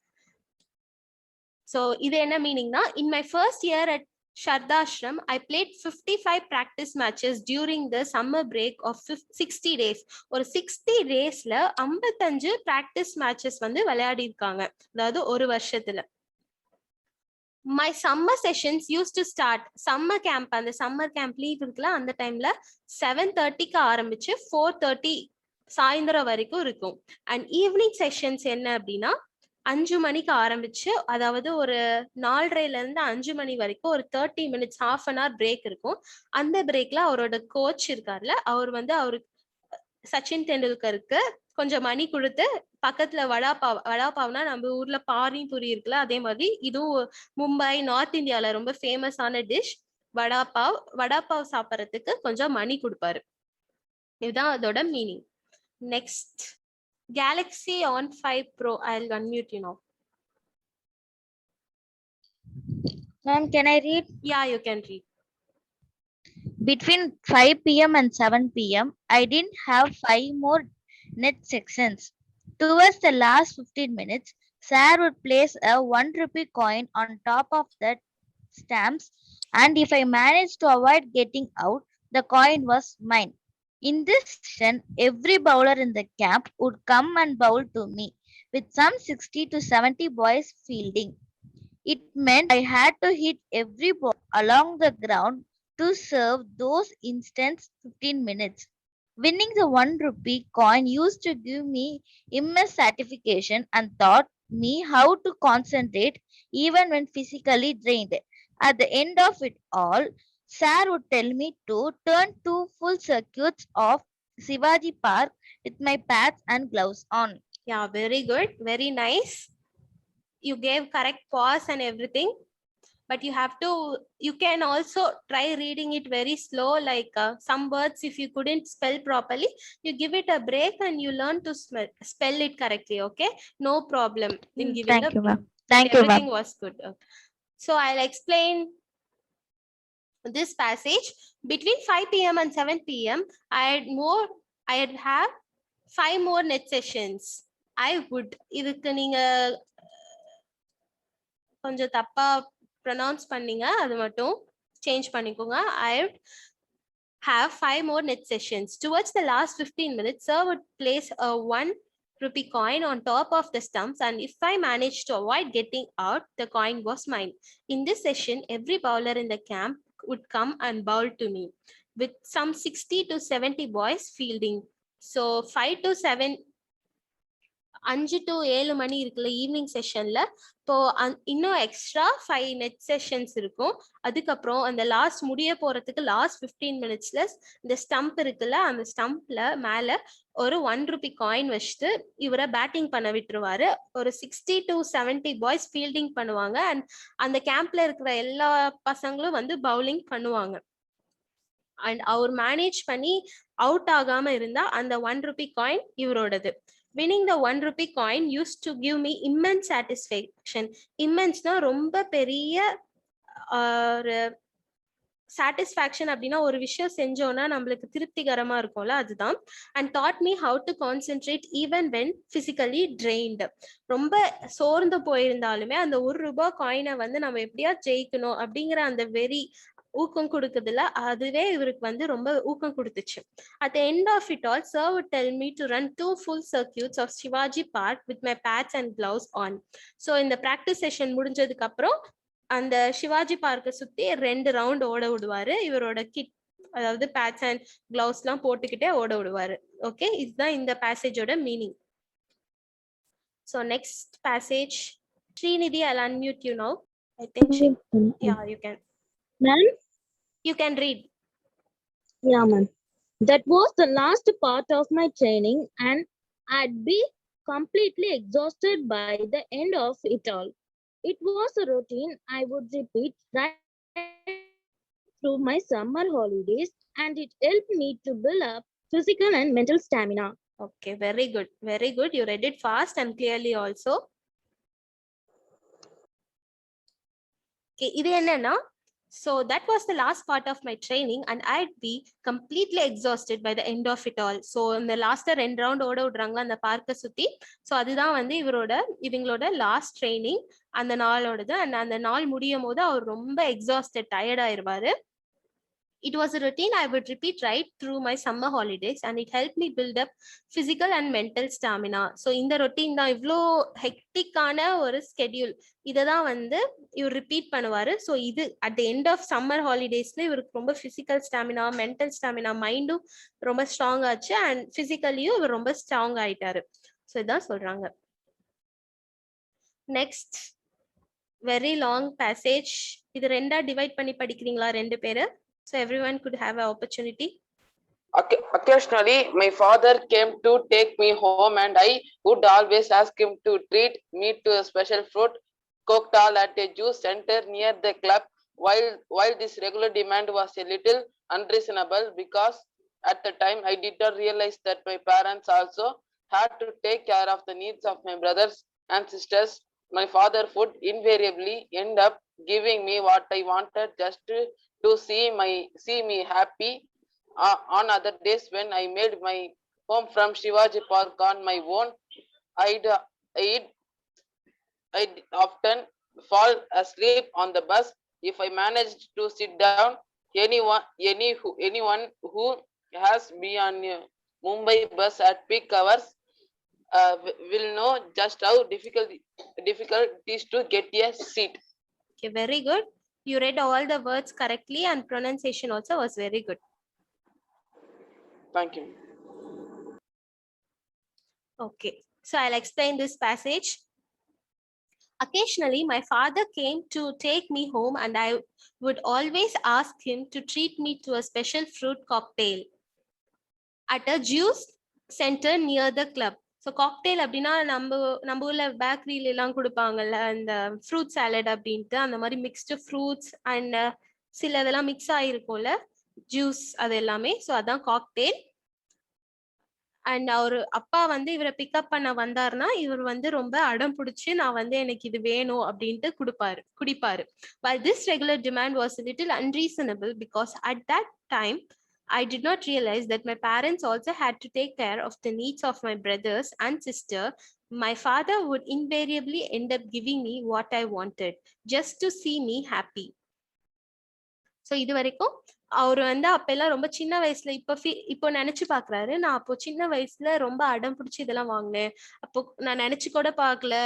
ஸோ இது என்ன மீனிங்னா, in my first year at Shardashram, I played 55 practice matches during the summer break of 60 days. ஒரு 60 daysல 55 practice matches வந்து விளையாடி இருக்காங்க, அதாவது ஒரு வருஷத்துல. My summer sessions used to start, summer camp, அந்த summer camp leave இருக்குல்ல, அந்த டைம்ல 7:30க்கு ஆரம்பிச்சு 4:30 சாயந்தரம் வரைக்கும் இருக்கும். அண்ட் ஈவினிங் செஷன்ஸ் என்ன அப்படின்னா 5 மணிக்கு ஆரம்பிச்சு, அதாவது ஒரு 4:30ல இருந்து 5 மணி வரைக்கும் ஒரு 30 minutes, half an hour break இருக்கும். அந்த பிரேக்ல அவரோட கோச் இருக்காருல்ல, அவர் வந்து அவருக்கு சச்சின் டெண்டுல்கருக்கு கொஞ்சம் மணி கொடுத்து பக்கத்துல வடாபாவ்னா நம்ம ஊர்ல பானிபூரி இருக்குல்ல, அதே மாதிரி இதுவும் மும்பை நார்த் இந்தியால ரொம்ப ஃபேமஸான டிஷ் வடாபாவ் சாப்பிட்றதுக்கு கொஞ்சம் மணி கொடுப்பாரு. இதுதான் அதோட meaning. Next, Galaxy on 5 Pro. I'll unmute you now. Ma'am, can I read? Yeah, you can read. Between 5 p.m. and 7 p.m., I didn't have 5 more net sections. Towards the last 15 minutes, Sir would place a 1 rupee coin on top of the stamps, and if I managed to avoid getting out, the coin was mine. In this section, every bowler in the camp would come and bowl to me, with some 60 to 70 boys fielding. It meant I had to hit every ball along the ground to serve those instant 15 minutes. Winning the 1 rupee coin used to give me immense satisfaction and taught me how to concentrate even when physically drained. At the end of it all, Sir would tell me to turn 2 full circuits of Shivaji Park with my pads and gloves on. Yeah, very good, very nice. You gave correct pause and everything, but you can also try reading it very slow, like some words if you couldn't spell properly, you give it a break and you learn to spell it correctly. Okay, no problem in giving Thank you, ma'am. break. Thank you, Everything ma'am. was good. So I'll explain this passage. Between 5 p.m. and 7 p.m, I'd have 5 more net sessions. I would, இதுக்கு நீங்க கொஞ்சம் தப்பா pronounce பண்ணீங்க, அது மட்டும் change பண்ணிக்கோங்க. I have 5 more net sessions. Towards the last 15 minutes, Sir would place a 1 rupee coin on top of the stumps, and if I managed to avoid getting out, the coin was mine. In this session, every bowler in the camp would come and bowl to me, with some 60 to 70 boys fielding. So 5 to 7, 5 to 7 மணி இருக்குல்ல evening செஷன்ல, இப்போ இன்னும் extra 5 net sessions இருக்கும். அதுக்கப்புறம் அந்த last முடிய போறதுக்கு last 15 மினிட்ஸ்ல இந்த ஸ்டம்ப் இருக்குல்ல, அந்த ஸ்டம்ப்ல மேல ஒரு 1 ரூபி காயின் வச்சுட்டு இவரை பேட்டிங் பண்ண விட்டுருவாரு. ஒரு 60 to 70 பாய்ஸ் ஃபீல்டிங் பண்ணுவாங்க, அண்ட் அந்த கேம்ப்ல இருக்கிற எல்லா பசங்களும் வந்து பவுலிங் பண்ணுவாங்க. அண்ட் அவர் மேனேஜ் பண்ணி அவுட் ஆகாம இருந்தா அந்த 1 Ruby coin இவரோடது. Winning the 1 rupee coin used to give me immense satisfaction. Immense na ரொம்ப பெரிய ஒரு satisfaction அப்படின்னா ஒரு விஷயம் செஞ்சோம்னா நம்மளுக்கு திருப்திகரமா இருக்கும்ல, அதுதான். And taught me how to concentrate even when physically drained. ரொம்ப சோர்ந்து போயிருந்தாலுமே அந்த 1 ரூபாய் காயினை வந்து நம்ம எப்படியா ஜெயிக்கணும் அப்படிங்கிற அந்த வெறி ஊக்கம் கொடுக்குதுல, அதுவே இவருக்கு வந்து ரொம்ப ஊக்கம் கொடுத்துச்சு. At the end of it all, Sir would tell me to run 2 full circuits of Shivaji Park with my pads and gloves on. So இந்த practice session முடிஞ்சதுக்கு அப்புறம் அந்த சிவாஜி பார்க்க சுத்தி 2 ரவுண்ட் ஓட விடுவாரு. இவரோட கிட், அதாவது பேட்ஸ் அண்ட் கிளவுஸ் எல்லாம் போட்டுக்கிட்டே ஓட விடுவாரு. ஓகே, இதுதான் இந்த பேசேஜோட meaning. So next passage, Srinidhi, I'll unmute you now. I think yeah, you can. Ma'am? You can read. Yeah, ma'am. That was the last part of my training, and I'd be completely exhausted by the end of it all. It was a routine I would repeat right through my summer holidays, and it helped me to build up physical and mental stamina. Okay, very good. Very good. You read it fast and clearly also. Okay, இது என்னன்னா, so that was the last part of my training and I'd be completely exhausted by the end of it all. So இந்த last 2 round ஓட விடுறாங்களா அந்த பார்க்க சுத்தி. So அதுதான் வந்து இவங்களோட லாஸ்ட் ட்ரைனிங் அந்த நாளோடது. அண்ட் அந்த நாள் முடியும் போது அவர் ரொம்ப எக்ஸாஸ்டட் டயர்ட் ஆயிருவாரு. It was a routine I would repeat right through my summer holidays and it helped me build up physical and mental stamina. So இந்த ரொட்டீன் தான், இவ்வளோ ஹெக்டிக்கான ஒரு ஸ்கெடியூல், இதை தான் வந்து இவர் ரிப்பீட் பண்ணுவாரு. ஸோ இது at the end of summer ஹாலிடேஸ்ல இவருக்கு ரொம்ப பிசிக்கல் ஸ்டாமினா, மென்டல் ஸ்டாமினா, மைண்டும் ரொம்ப ஸ்ட்ராங் ஆச்சு அண்ட் பிசிக்கலியும் இவர் ரொம்ப ஸ்ட்ராங் ஆயிட்டாரு. ஸோ இதான் சொல்றாங்க. Next very long passage. இது ரெண்டா டிவைட் பண்ணி படிக்கிறீங்களா 2 பேரு? So everyone could have an opportunity. Occasionally, my father came to take me home and I would always ask him to treat me to a special fruit cocktail at a juice center near the club. While this regular demand was a little unreasonable because at the time I did not realize that my parents also had to take care of the needs of my brothers and sisters. My father would invariably end up giving me what I wanted just to see me happy. On other days when I made my home from Shivaji Park on my own, I'd often fall asleep on the bus. If I managed to sit down, anyone who has been on a Mumbai bus at peak hours will know just how difficult it is to get a seat. Okay, very good. You read all the words correctly and pronunciation also was very good. Thank you. Okay, so I'll explain this passage. Occasionally, my father came to take me home and I would always ask him to treat me to a special fruit cocktail at a juice center near the club. So cocktail அப்படின்னா நம்ம ஊர்ல பேக்கரியில எல்லாம் கொடுப்பாங்கல்ல இந்த fruit salad அப்படின்ட்டு, அந்த மாதிரி mixed fruits and சில இதெல்லாம் மிக்ஸ் ஆகிருக்கும்ல ஜூஸ் அது எல்லாமே. ஸோ அதான் காக்டெயில். அண்ட் அவரு அப்பா வந்து இவரை பிக்கப் பண்ண வந்தாருன்னா இவர் வந்து ரொம்ப அடம் பிடிச்சி நான் வந்து எனக்கு இது வேணும் அப்படின்ட்டு குடிப்பாரு. While this regular demand was a little unreasonable because at that time I did not realize that my parents also had to take care of the needs of my brothers and sister. My father would invariably end up giving me what I wanted just to see me happy. So இது வரைக்கும் அவர் வந்து அப்பெல்லாம் ரொம்ப சின்ன வயசுல இப்போ நினைச்சு பாக்குறாரு, நான் அப்போ சின்ன வயசுல ரொம்ப அடம் பிடிச்சி இதெல்லாம் வாங்கினேன், அப்போ நான் நினைச்சு கூட பாக்கல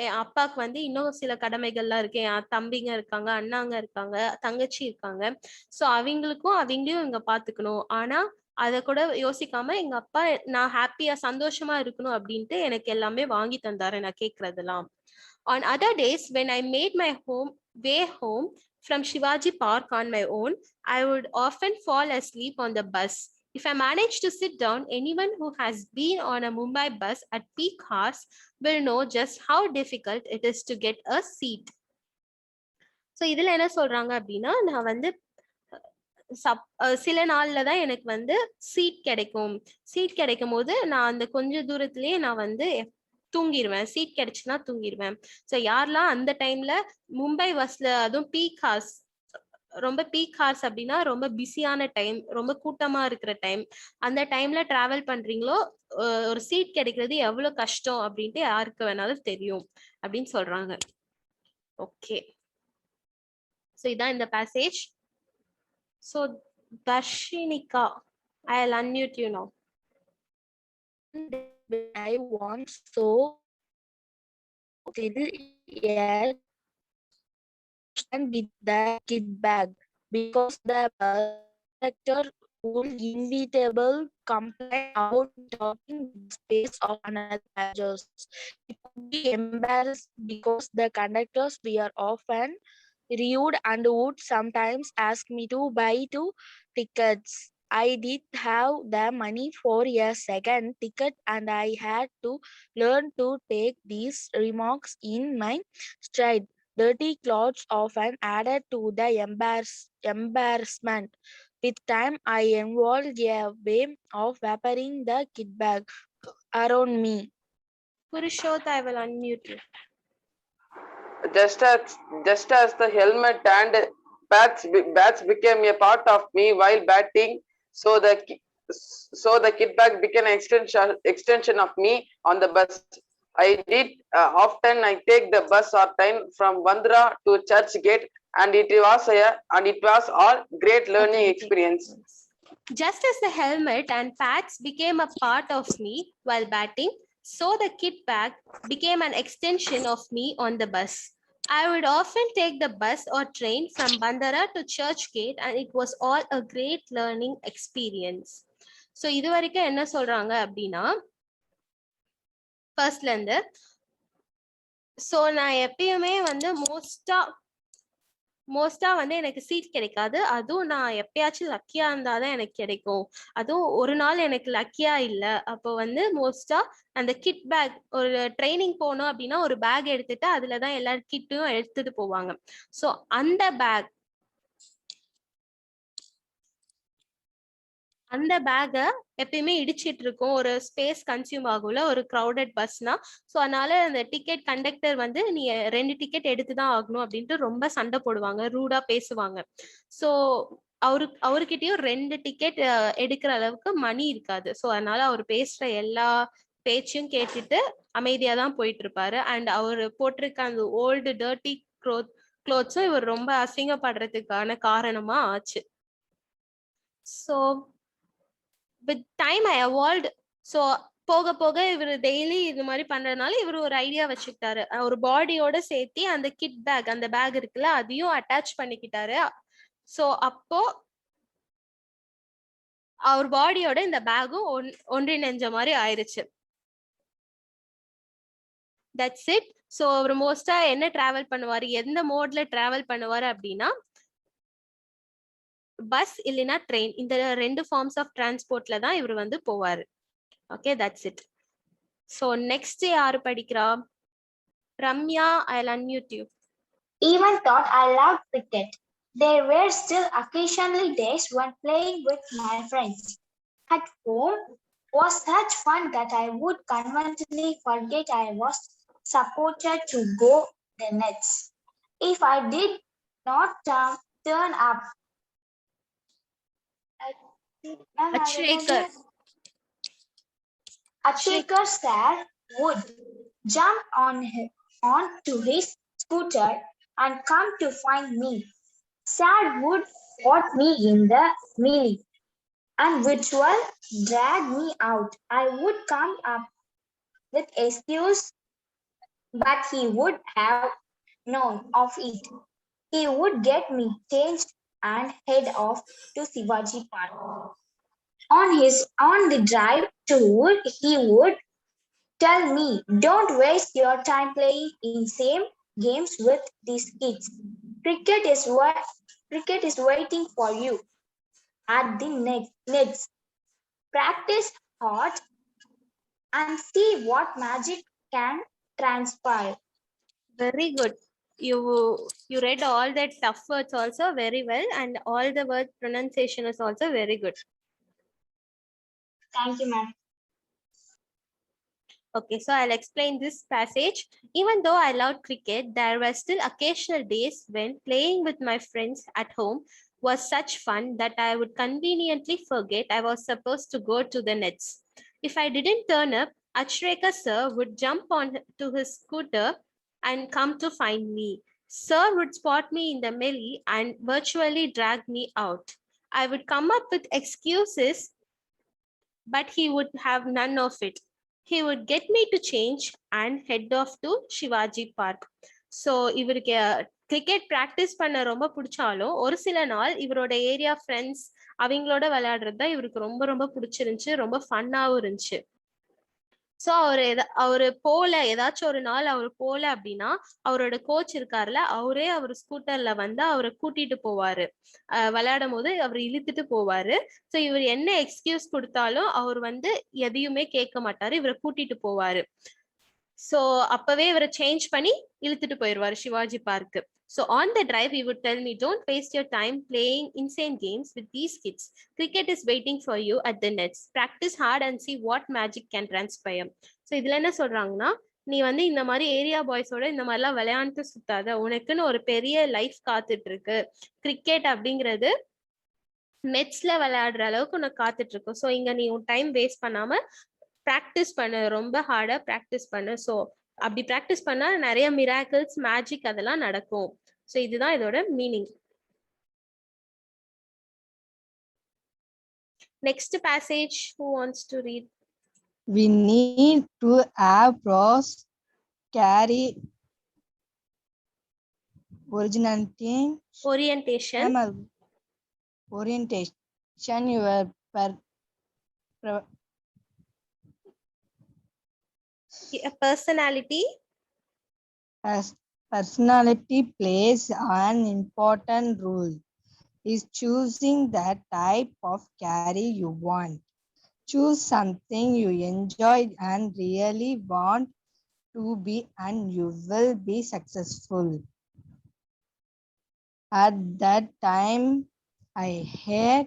என் அப்பாவுக்கு வந்து இன்னும் சில கடமைகள்லாம் இருக்கு, என் தம்பிங்க இருக்காங்க, அண்ணாங்க இருக்காங்க, தங்கச்சி இருக்காங்க, ஸோ அவங்களையும் இங்க பாத்துக்கணும். ஆனா அதை கூட யோசிக்காம எங்க அப்பா நான் ஹாப்பியா சந்தோஷமா இருக்கணும் அப்படின்ட்டு எனக்கு எல்லாமே வாங்கி தந்தாரு நான் கேட்கறதெல்லாம். On other days when I made my way home from Shivaji Park on my own, I would often fall asleep on the bus. If I manage to sit down, anyone who has been on a Mumbai bus at peak hours will know just how difficult it is to get a seat. So இதுல என்ன சொல்றாங்க அப்படின்னா, நான் வந்து சில நாள்ல தான் எனக்கு வந்து சீட் கிடைக்கும் போது நான் அந்த கொஞ்ச தூரத்திலேயே நான் வந்து தூங்கிடுவேன், சீட் கிடைச்சுன்னா தூங்கிடுவேன். ஸோ யாரெல்லாம் அந்த டைம்ல மும்பை பஸ்ல அதுவும் பீக் ஹார்ஸ் அப்படின்னா ரொம்ப பிஸியான டைம், ரொம்ப கூட்டமா இருக்கிற டைம், அந்த டைம்ல டிராவல் பண்றீங்களோ ஒரு சீட் கிடைக்கிறது எவ்வளவு கஷ்டம் அப்படின்ட்டு யாருக்கு வேணாலும் தெரியும் அப்படின்னு சொல்றாங்க. ஓகே, ஸோ இதான் இந்த பேசேஜ். ஸோ தர்ஷினிகா, I'll unmute you now. I want so till yet and with the kid bag because the conductor would inevitable complain about talking space of another passengers. It could be embarrassed because the conductors were often rude and would sometimes ask me to buy 2 tickets. I did have the money for a second ticket and I had to learn to take these remarks in my stride. Dirty clothes often added to the embarrassment. With time, I evolved a way of wrapping the kit bag around me. Purushotha, I will unmute you. Just as the helmet and bats became a part of me while batting, so the kit bag became an extension of me on the bus. I did often I take the bus or train from Bandra to Church Gate, and it was all great learning experience. Just as the helmet and pads became a part of me while batting, so the kit bag became an extension of me on the bus. I would often take the bus or train from Bandara to Church Gate, and it was all a great learning experience. So இது வரைக்கும் என்ன சொல்றாங்க அப்படின்னா ஃபர்ஸ்ட்ல இருந்து so நான் எப்பயுமே வந்து மோஸ்டா வந்து எனக்கு சீட் கிடைக்காது. அதுவும் நான் எப்பயாச்சும் லக்கியா இருந்தாதான் எனக்கு கிடைக்கும். அதுவும் ஒரு நாள் எனக்கு லக்கியா இல்ல. அப்போ வந்து மோஸ்டா அந்த கிட் பேக், ஒரு ட்ரைனிங் போனோம் அப்படின்னா ஒரு பேக் எடுத்துட்டு அதுலதான் எல்லா கிட்டும் எடுத்துட்டு போவாங்க. ஸோ அந்த பேக்கை எப்பயுமே இடிச்சிட்டு இருக்கும். ஒரு ஸ்பேஸ் கன்சியூம் ஆகும்ல ஒரு க்ரௌடட் பஸ்னா. ஸோ அதனால அந்த டிக்கெட் கண்டக்டர் வந்து நீ 2 டிக்கெட் எடுத்துதான் ஆகணும் அப்படின்ட்டு ரொம்ப சண்டை போடுவாங்க, ரூடா பேசுவாங்க. ஸோ அவர்கிட்டயும் 2 டிக்கெட் எடுக்கிற அளவுக்கு மணி இருக்காது. ஸோ அதனால அவர் பேசுற எல்லா பேச்சையும் கேட்டுட்டு அமைதியா தான் போயிட்டு இருப்பாரு. அண்ட் அவர் போட்டிருக்க அந்த ஓல்டு டர்ட்டி க்ளோத்ஸும் இவர் ரொம்ப அசிங்கப்படுறதுக்கான காரணமா ஆச்சு. So with time I evolved. So போக போக இவர் டெய்லி இது மாதிரி பண்றதுனால இவர் ஒரு ஐடியா வச்சுக்கிட்டாரு. ஒரு பாடியோட சேர்த்து அந்த கிட் பேக், அந்த பேக் இருக்குல்ல, அதையும் அட்டாச் பண்ணிக்கிட்டாரு. ஸோ அப்போ அவர் பாடியோட இந்த பேக்கும் ஒன்றிணைஞ்ச மாதிரி ஆயிருச்சு. That's it. ஸோ அவர் மோஸ்டா என்ன டிராவல் பண்ணுவாரு, எந்த மோட்ல டிராவல் பண்ணுவாரு அப்படின்னா பஸ் இல்லைன்னா ட்ரெயின், இந்த 2 ஃபார்ம்ஸ் ஆஃப் டிரான்ஸ்போர்ட்ல தான் இவர் வந்து போவாரு. Okay, that's it. So next யாரு படிக்கிறா? Ramya, I'll unmute you. Even thought I loved cricket. There were still occasionally days when playing with my friends at home was such fun that I would conveniently forget I was supported to go the nets. If I did not turn up, Achrekar sir would jump onto his scooter and come to find me. Sir would spot me in the melee and which will drag me out. I would come up with excuse, but he would have known of it. He would get me changed and head off to Shivaji Park. On the drive to wood, he would tell me, "Don't waste your time playing in same games with these kids. Cricket is waiting for you at the nets. Practice hard and see what magic can transpire." Very good. You read all that tough words also very well, and all the word pronunciation is also very good. Thank you, ma'am. Okay, so I'll explain this passage. Even though I loved cricket, there were still occasional days when playing with my friends at home was such fun that I would conveniently forget I was supposed to go to the nets. If I didn't turn up, Achrekar sir would jump on to his scooter and come to find me. Sir would spot me in the melee and virtually drag me out. I would come up with excuses, but he would have none of it. He would get me to change and head off to Shivaji Park. So இவருக்கு cricket practice பண்ண ரொம்ப பிடிச்சாலும் ஒரு சில நாள் இவரோட area friends அவங்களோட விளையாடுறது தான் இவருக்கு ரொம்ப ரொம்ப பிடிச்சிருந்துச்சு, ரொம்ப ஃபன்னாவும் இருந்துச்சு. ஸோ அவரு போல ஏதாச்சும் ஒரு நாள் அவர் போல அப்படின்னா அவரோட கோச் இருக்காருல, அவரே அவர் ஸ்கூட்டர்ல வந்து அவரை கூட்டிட்டு போவாரு. விளையாடும் போது அவர் இழுத்துட்டு போவாரு. ஸோ இவர் என்ன எக்ஸ்கியூஸ் கொடுத்தாலும் அவர் வந்து எதையுமே கேட்க மாட்டாரு, இவரை கூட்டிட்டு போவாரு. So அப்பவே இவரை சேஞ்ச் பண்ணி இழுத்துட்டு போயிருவாரு சிவாஜி பார்க்கு. So on the drive, he would tell me, don't waste your time playing insane games with these kids. Cricket is waiting for you at the nets. Practice hard and see what magic can transpire. So இதுல என்ன சொல்றாங்கன்னா, நீ வந்து இந்த மாதிரி area பாய்ஸோட இந்த மாதிரிலாம் விளையாண்டு சுத்தாத, உனக்குன்னு ஒரு பெரிய லைஃப் காத்துட்டு இருக்கு. கிரிக்கெட் அப்படிங்கிறது நெட்ஸ்ல விளையாடுற அளவுக்கு உனக்கு காத்துட்டு இருக்கு. ஸோ இங்க நீ உன் டைம் வேஸ்ட் பண்ணாம ப்ராக்டிஸ் பண்ணு, ரொம்ப ஹார்டா ப்ராக்டிஸ் பண்ணு. ஸோ அப்படி ப்ராக்டிஸ் பண்ணா நிறைய மிராக்கிள்ஸ், மேஜிக் அதெல்லாம் நடக்கும். ஸோ இதுதான் இதோட meaning. Next passage, who wants to read? We need to have pros carry orientation your personality. As personality plays an important role is choosing the type of career you want. Choose something you enjoy and really want to be, and you will be successful. At that time, I had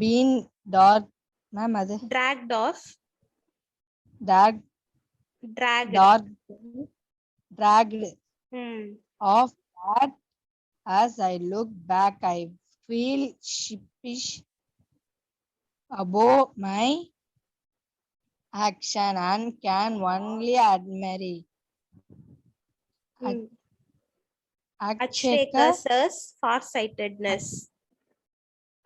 been dragged off that. As I look back, I feel sheepish about my action and can only admire Acheka's farsightedness.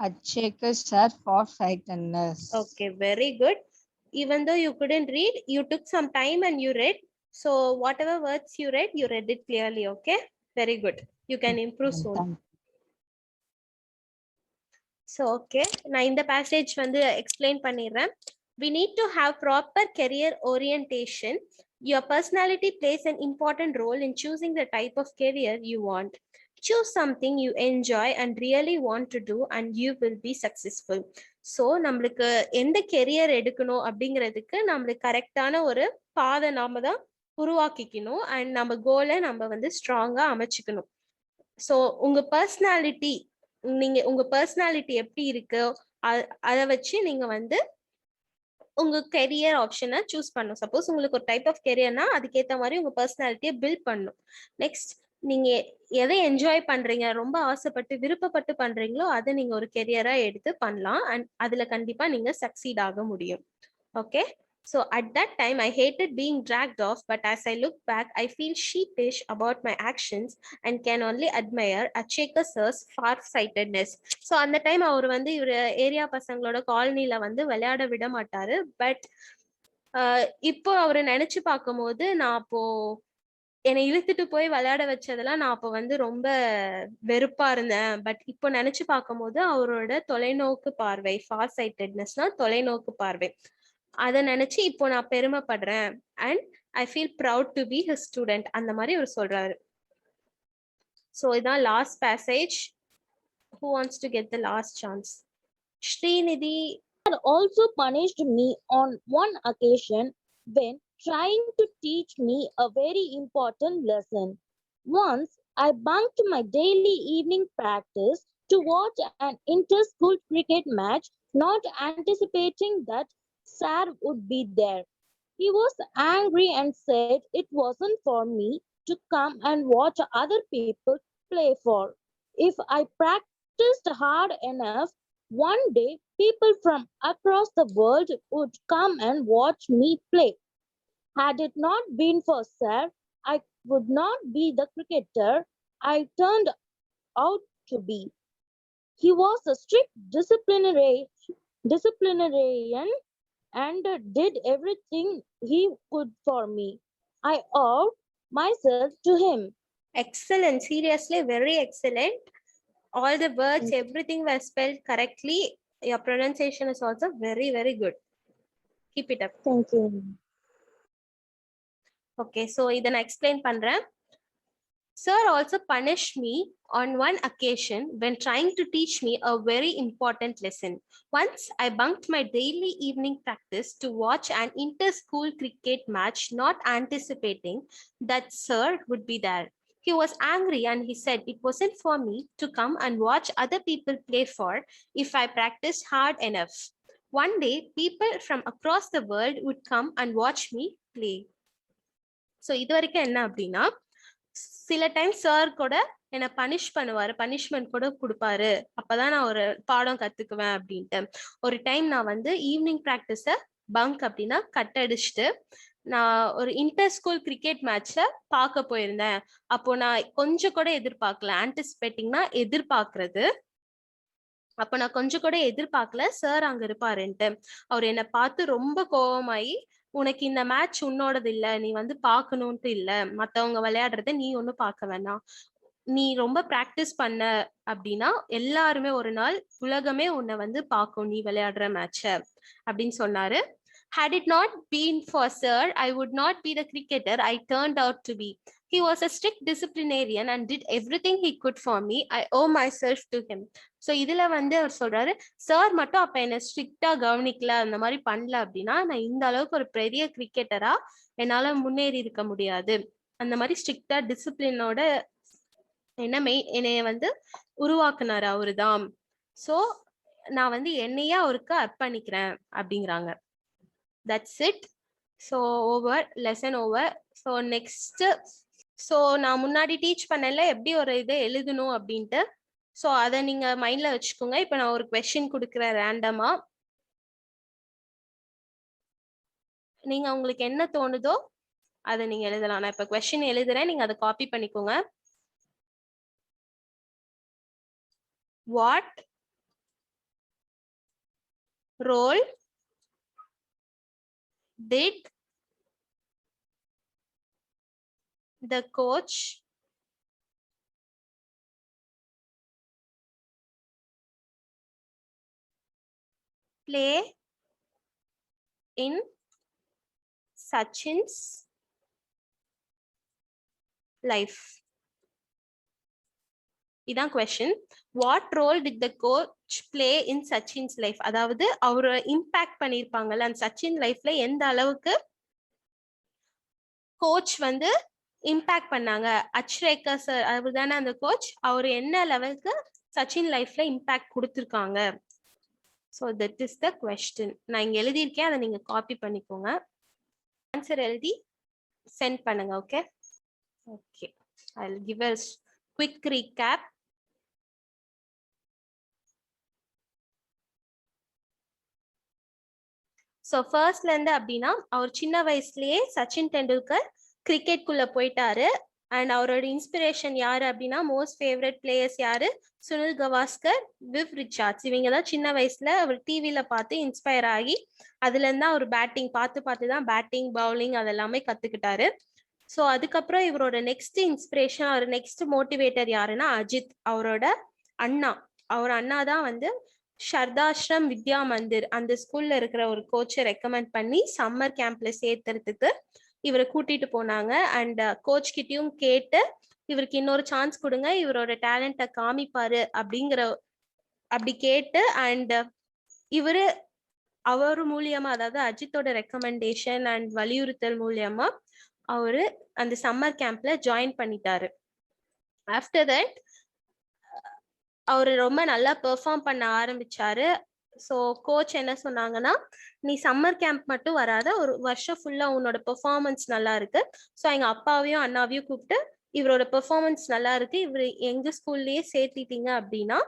Acheka's farsightedness. Okay, very good. Even though you couldn't read, you took some time and you read. So whatever words you read it clearly. Okay, very good. You can improve soon. So okay, நான் இந்த passage வந்து explain பண்ணிடுறேன். We need to have proper career orientation. Your personality plays an important role in choosing the type of career you want. Choose something you enjoy and really want to do, and you will be successful. So நம்மளுக்கு எந்த career எடுக்கணும் அப்படிங்கிறதுக்கு நம்மளுக்கு கரெக்டான ஒரு பாதை நாம தான் உருவாக்கிக்கணும். அண்ட் நம்ம கோலை நம்ம வந்து ஸ்ட்ராங்கா அமைச்சுக்கணும். ஸோ உங்க பர்சனாலிட்டி எப்படி இருக்கு அதை வச்சு நீங்க வந்து உங்க கெரியர் ஆப்ஷனை சூஸ் பண்ணும். சப்போஸ் உங்களுக்கு ஒரு டைப் ஆஃப் கெரியர்னா அதுக்கேற்ற மாதிரி உங்க பர்சனாலிட்டியை பில்ட் பண்ணும். நெக்ஸ்ட், நீங்க எதை என்ஜாய் பண்றீங்க, ரொம்ப ஆசைப்பட்டு விருப்பப்பட்டு பண்றீங்களோ அதை நீங்க ஒரு கெரியரா எடுத்து பண்ணலாம். அண்ட் அதுல கண்டிப்பா நீங்க சக்சீட் ஆக முடியும். Okay, so at that time I hated being dragged off, but as I look back I feel sheepish about my actions and can only admire Acheka sir's farsightedness. So அந்த time அவர் வந்து இவர் area பசங்களோட காலனில வந்து விளையாட விட மாட்டாரு. But இப்போ அவரை நினைச்சு பார்க்கும்போது, நான் அப்போ என்னை இழுத்துட்டு போய் விளையாட வச்சதெல்லாம் நான் அப்போ வந்து ரொம்ப வெறுப்பா இருந்தேன். பட் இப்போ நினைச்சு பார்க்கும்போது அவரோட தொலைநோக்கு பார்வை, farsightednessனா தொலைநோக்கு பார்வை, அதை நினைச்சு இப்போ நான் பெருமைப்படுறேன். And I feel proud to be his student, அந்த மாதிரி அவர் சொல்றாரு. ஸோ இதான் last passage. Who wants to get the last chance? Srinidhi. Also punished me on one occasion when trying to teach me a very important lesson. Once I bunked my daily evening practice to watch an inter-school cricket match, not anticipating that Sir would be there. He was angry and said it wasn't for me to come and watch other people play for. If I practiced hard enough, one day people from across the world would come and watch me play. Had it not been for Sir, I would not be the cricketer I turned out to be. He was a strict disciplinarian and did everything he could for me. I owed myself to him. Excellent, seriously, very excellent. All the words, everything was spelled correctly. Your pronunciation is also very, very good. Keep it up. Thank you. Okay, so இதை நான் explain பண்றேன். Sir also punished me on one occasion when trying to teach me a very important lesson. Once I bunked my daily evening practice to watch an inter-school cricket match, not anticipating that sir would be there. He was angry and he said it wasn't for me to come and watch other people play for if I practiced hard enough. One day, people from across the world would come and watch me play. So இது வரைக்கும் என்ன அப்படின்னா, சில time sir கூட என்ன punish பண்ணுவாரு, punishment கூட கொடுப்பாரு, அப்பதான் நான் ஒரு பாடம் கத்துக்குவேன் அப்படின்ட்டு. ஒரு டைம் நான் வந்து ஈவினிங் பிராக்டிஸ பங்க் அப்படின்னா கட் அடிச்சுட்டு நான் ஒரு இன்டர் ஸ்கூல் கிரிக்கெட் மேட்ச பார்க்க போயிருந்தேன். அப்போ நான் கொஞ்சம் கூட எதிர்பார்க்கல, ஆன்டிசிபேட்டிங்னா எதிர்பார்க்கறது. அப்ப நான் கொஞ்சம் கூட எதிர்பார்க்கல சார் அங்க இருப்பாருன்ட்டு. அவர் என்னை பார்த்து ரொம்ப கோபமாயி, உனக்கு இந்த மேட்ச் உன்னோடது இல்ல, நீ வந்து பார்க்கணும்ட்டு இல்ல, மத்தவங்க விளையாடுறத நீ ஒன்னும் பார்க்க வேணாம், நீ ரொம்ப பிராக்டிஸ் பண்ண அப்படின்னா எல்லாருமே ஒரு நாள் உலகமே உன்னை வந்து பார்க்கும் நீ விளையாடுற மேட்ச அப்படின்னு சொன்னாரு. Had it not been for sir, I would not be the cricketer I turned out to be. He was a strict disciplinarian and did everything he could for me. I owe myself to him. So இதுல வந்து அவர் சொல்றாரு, sir மட்டும் அப்ப என்ன ஸ்ட்ரிக்டா கவனிக்கல, அந்த மாதிரி பண்ணல அப்படின்னா நான் இந்த அளவுக்கு ஒரு பெரிய கிரிக்கெட்டரா என்னால முன்னேறி இருக்க முடியாது. அந்த மாதிரி ஸ்ட்ரிக்டா டிசிப்ளினோட என்னைய வந்து உருவாக்குனாரு அவருதான். சோ நான் வந்து என்னையே அவருக்கு அர்ப்பணிக்கிறேன் அப்படிங்கிறாங்க. That's it. So over, lesson over. So next, so நான் முன்னாடி டீச் பண்ணல எப்படி ஒரு இதை எழுதணும் அப்படின்ட்டு. ஸோ அதை நீங்க மைண்ட்ல வச்சுக்கோங்க. இப்போ நான் ஒரு கொஸ்டின் கொடுக்குறேன் ரேண்டமா, நீங்க உங்களுக்கு என்ன தோணுதோ அதை நீங்க எழுதலாம். நான் இப்போ கொஸ்டின் எழுதுறேன், நீங்க அதை காப்பி பண்ணிக்கோங்க. What role did the coach play in Sachin's life? இதான் question. What role did the coach play in Sachin's life? அதாவது அவரை இம்பாக்ட் பண்ணிருப்பாங்கல்ல அந்த சச்சின் லைஃப்ல எந்த அளவுக்கு கோச் வந்து இம்பாக்ட் பண்ணாங்க. அச்ரேக்கர் சார் அவர் தானே அந்த கோச், அவர் என்ன லெவலுக்கு சச்சின் லைஃப்ல இம்பாக்ட் கொடுத்துருக்காங்க. So that is the question. நான் இங்க எழுதியிருக்கேன், அதை நீங்க காப்பி பண்ணிக்கோங்க. ஆன்சர் எழுதி சென்ட் பண்ணுங்க. Okay okay, I will give a quick recap. So ஃபர்ஸ்ட்ல இருந்து அப்படின்னா அவர் சின்ன வயசுலயே சச்சின் டெண்டுல்கர் கிரிக்கெட்குள்ள போயிட்டாரு. அண்ட் அவரோட இன்ஸ்பிரேஷன் யாரு அப்படின்னா மோஸ்ட் ஃபேவரட் பிளேயர்ஸ் யாரு, சுனில் கவாஸ்கர், விவ் ரிச்சார்ட்ஸ். இவங்க தான் சின்ன வயசுல அவர் டிவியில பார்த்து இன்ஸ்பயர் ஆகி அதுல இருந்தா அவர் பேட்டிங் பார்த்து தான் பேட்டிங் பவுலிங் அதெல்லாமே கத்துக்கிட்டாரு. ஸோ அதுக்கப்புறம் இவரோட நெக்ஸ்ட் இன்ஸ்பிரேஷன், அவர் நெக்ஸ்ட் மோட்டிவேட்டர் யாருன்னா அஜித், அவரோட அண்ணா. அவர் அண்ணா தான் வந்து ஷர்தாஷ்ரம் வித்யா மந்திர் அந்த ஸ்கூல்ல இருக்கிற ஒரு கோச்சை ரெக்கமெண்ட் பண்ணி சம்மர் கேம்ப்ல சேர்த்துறதுக்கு இவரை கூட்டிட்டு போனாங்க. அண்ட் கோச் கிட்டயும் கேட்டு இவருக்கு இன்னொரு சான்ஸ் கொடுங்க, இவரோட டேலண்ட்டை காமிப்பாரு அப்படி கேட்டு, அண்ட் இவரு அவர் மூலியமா, அதாவது அஜித்தோட ரெக்கமெண்டேஷன் அண்ட் வலியுறுத்தல் மூலியமா அவரு அந்த சம்மர் கேம்ப்ல ஜாயின் பண்ணிட்டாரு. ஆஃப்டர் தட் அவரு ரொம்ப நல்லா பெர்ஃபார்ம் பண்ண ஆரம்பிச்சாரு. ஸோ கோச் என்ன சொன்னாங்கன்னா, நீ சம்மர் கேம்ப் மட்டும் வராத, ஒரு வருஷம் ஃபுல்லா உன்னோட பெர்ஃபார்மன்ஸ் நல்லா இருக்கு, ஸோ எங்க அப்பாவையும் அண்ணாவையும் கூப்பிட்டு இவரோட பெர்ஃபார்மன்ஸ் நல்லா இருக்கு, இவர் எங்க ஸ்கூல்லயே சேர்த்திட்டீங்க அப்படின்னா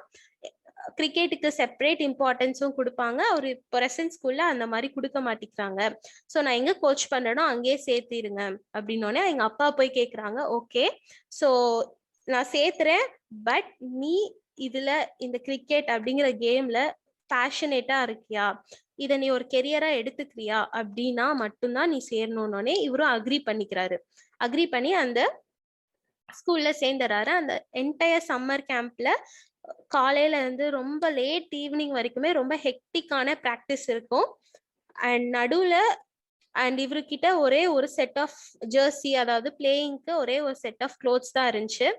கிரிக்கெட்டுக்கு செப்பரேட் இம்பார்ட்டன்ஸும் கொடுப்பாங்க, அவர் பிரசன்ட் ஸ்கூல்ல அந்த மாதிரி கொடுக்க மாட்டேங்கிறாங்க, ஸோ நான் எங்க கோச் பண்ணணும் அங்கேயே சேர்த்திருங்க அப்படின்னோடனே எங்க அப்பா போய் கேட்குறாங்க. ஓகே, ஸோ நான் சேர்த்துறேன், பட் நீ இதுல இந்த கிரிக்கெட் அப்படிங்கிற கேம்ல பேஷனேட்டா இருக்கியா, இதை நீ ஒரு கெரியரா எடுத்துக்கிறியா அப்படின்னா மட்டும்தான் நீ சேரணும்னே இவரும் அக்ரி பண்ணிக்கிறாரு. அக்ரி பண்ணி அந்த ஸ்கூல்ல சேர்ந்துறாரு. அந்த என்டையர் சம்மர் கேம்ப்ல காலையில இருந்து ரொம்ப லேட் ஈவினிங் வரைக்குமே ரொம்ப ஹெக்டிக்கான ப்ராக்டிஸ் இருக்கும். அண்ட் நடுவுல அண்ட் இவர்கிட்ட ஒரே ஒரு செட் ஆஃப் ஜெர்சி, அதாவது பிளேயிங்க்கு ஒரே ஒரு செட் ஆஃப் க்ளோத்ஸ் தான் இருந்துச்சு.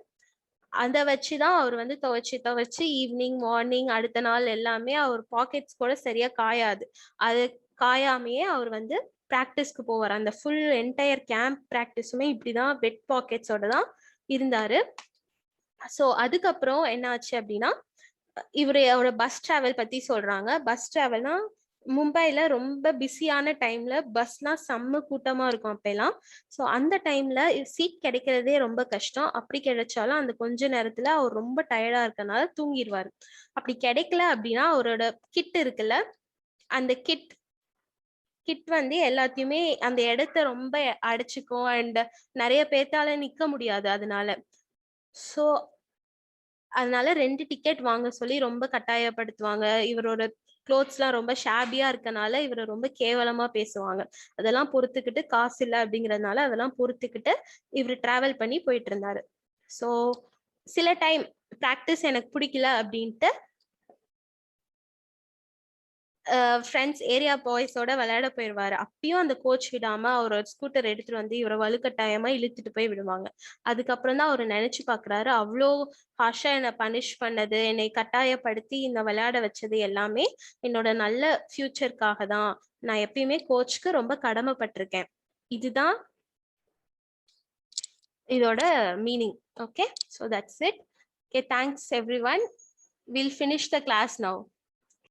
அதை வச்சுதான் அவர் வந்து துவைச்சு ஈவினிங் மார்னிங் அடுத்த நாள் எல்லாமே அவர் பாக்கெட்ஸ் கூட சரியா காயாது. அது காயாமையே அவர் வந்து ப்ராக்டிஸ்க்கு போவார். அந்த ஃபுல் என்டையர் கேம்ப் ப்ராக்டிஸுமே இப்படிதான் வெட் பாக்கெட்ஸோட தான் இருந்தாரு. ஸோ அதுக்கப்புறம் என்ன ஆச்சு அப்படின்னா, இவரோட பஸ் டிராவல் பத்தி சொல்றாங்க. பஸ் டிராவல்னா மும்பைல ரொம்ப பிஸியான டைம்ல பஸ்லாம் செம்ம கூட்டமா இருக்கும் அப்பெல்லாம். ஸோ அந்த டைம்ல சீட் கிடைக்கிறதே ரொம்ப கஷ்டம். அப்படி கிடைச்சாலும் அந்த கொஞ்ச நேரத்துல அவர் ரொம்ப டயர்டா இருக்கனால தூங்கிடுவாரு. அப்படி கிடைக்கல அப்படின்னா அவரோட கிட் இருக்குல்ல, அந்த கிட் வந்து எல்லாத்தையுமே அந்த இடத்த ரொம்ப அடைச்சுக்கும். அண்ட் நிறைய பேர்த்தால நிக்க முடியாது அதனால. ஸோ அதனால 2 டிக்கெட் வாங்க சொல்லி ரொம்ப கட்டாயப்படுத்துவாங்க. இவரோட க்ளோத்ஸ்லாம் ரொம்ப ஷாபியா இருக்கனால இவரை ரொம்ப கேவலமா பேசுவாங்க. அதெல்லாம் பொறுத்துக்கிட்டு, காசு இல்லை அப்படிங்கறதுனால அதெல்லாம் பொறுத்துக்கிட்டு இவர் டிராவல் பண்ணி போயிட்டு இருந்தாரு. ஸோ சில டைம் ப்ராக்டிஸ் எனக்கு பிடிக்கல அப்படின்ட்டு ஃப்ரெண்ட்ஸ் ஏரியா பாய்ஸோட விளையாட போயிடுவாரு. அப்பயும் அந்த கோச் விடாம அவரோட ஸ்கூட்டர் எடுத்துட்டு வந்து இவரை வலுக்கட்டாயமா இழுத்துட்டு போய் விடுவாங்க. அதுக்கப்புறம் தான் அவர் நினைச்சு பாக்குறாரு, அவ்வளோ ஹார்ஷா என்னை பனிஷ் பண்ணது, என்னை கட்டாயப்படுத்தி இந்த விளையாட வச்சது எல்லாமே என்னோட நல்ல ஃபியூச்சருக்காக தான். நான் எப்பயுமே கோச்சுக்கு ரொம்ப கடமைப்பட்டிருக்கேன். இதுதான் இதோட meaning. Okay, so that's it. Okay, thanks every one. We'll finish the class now.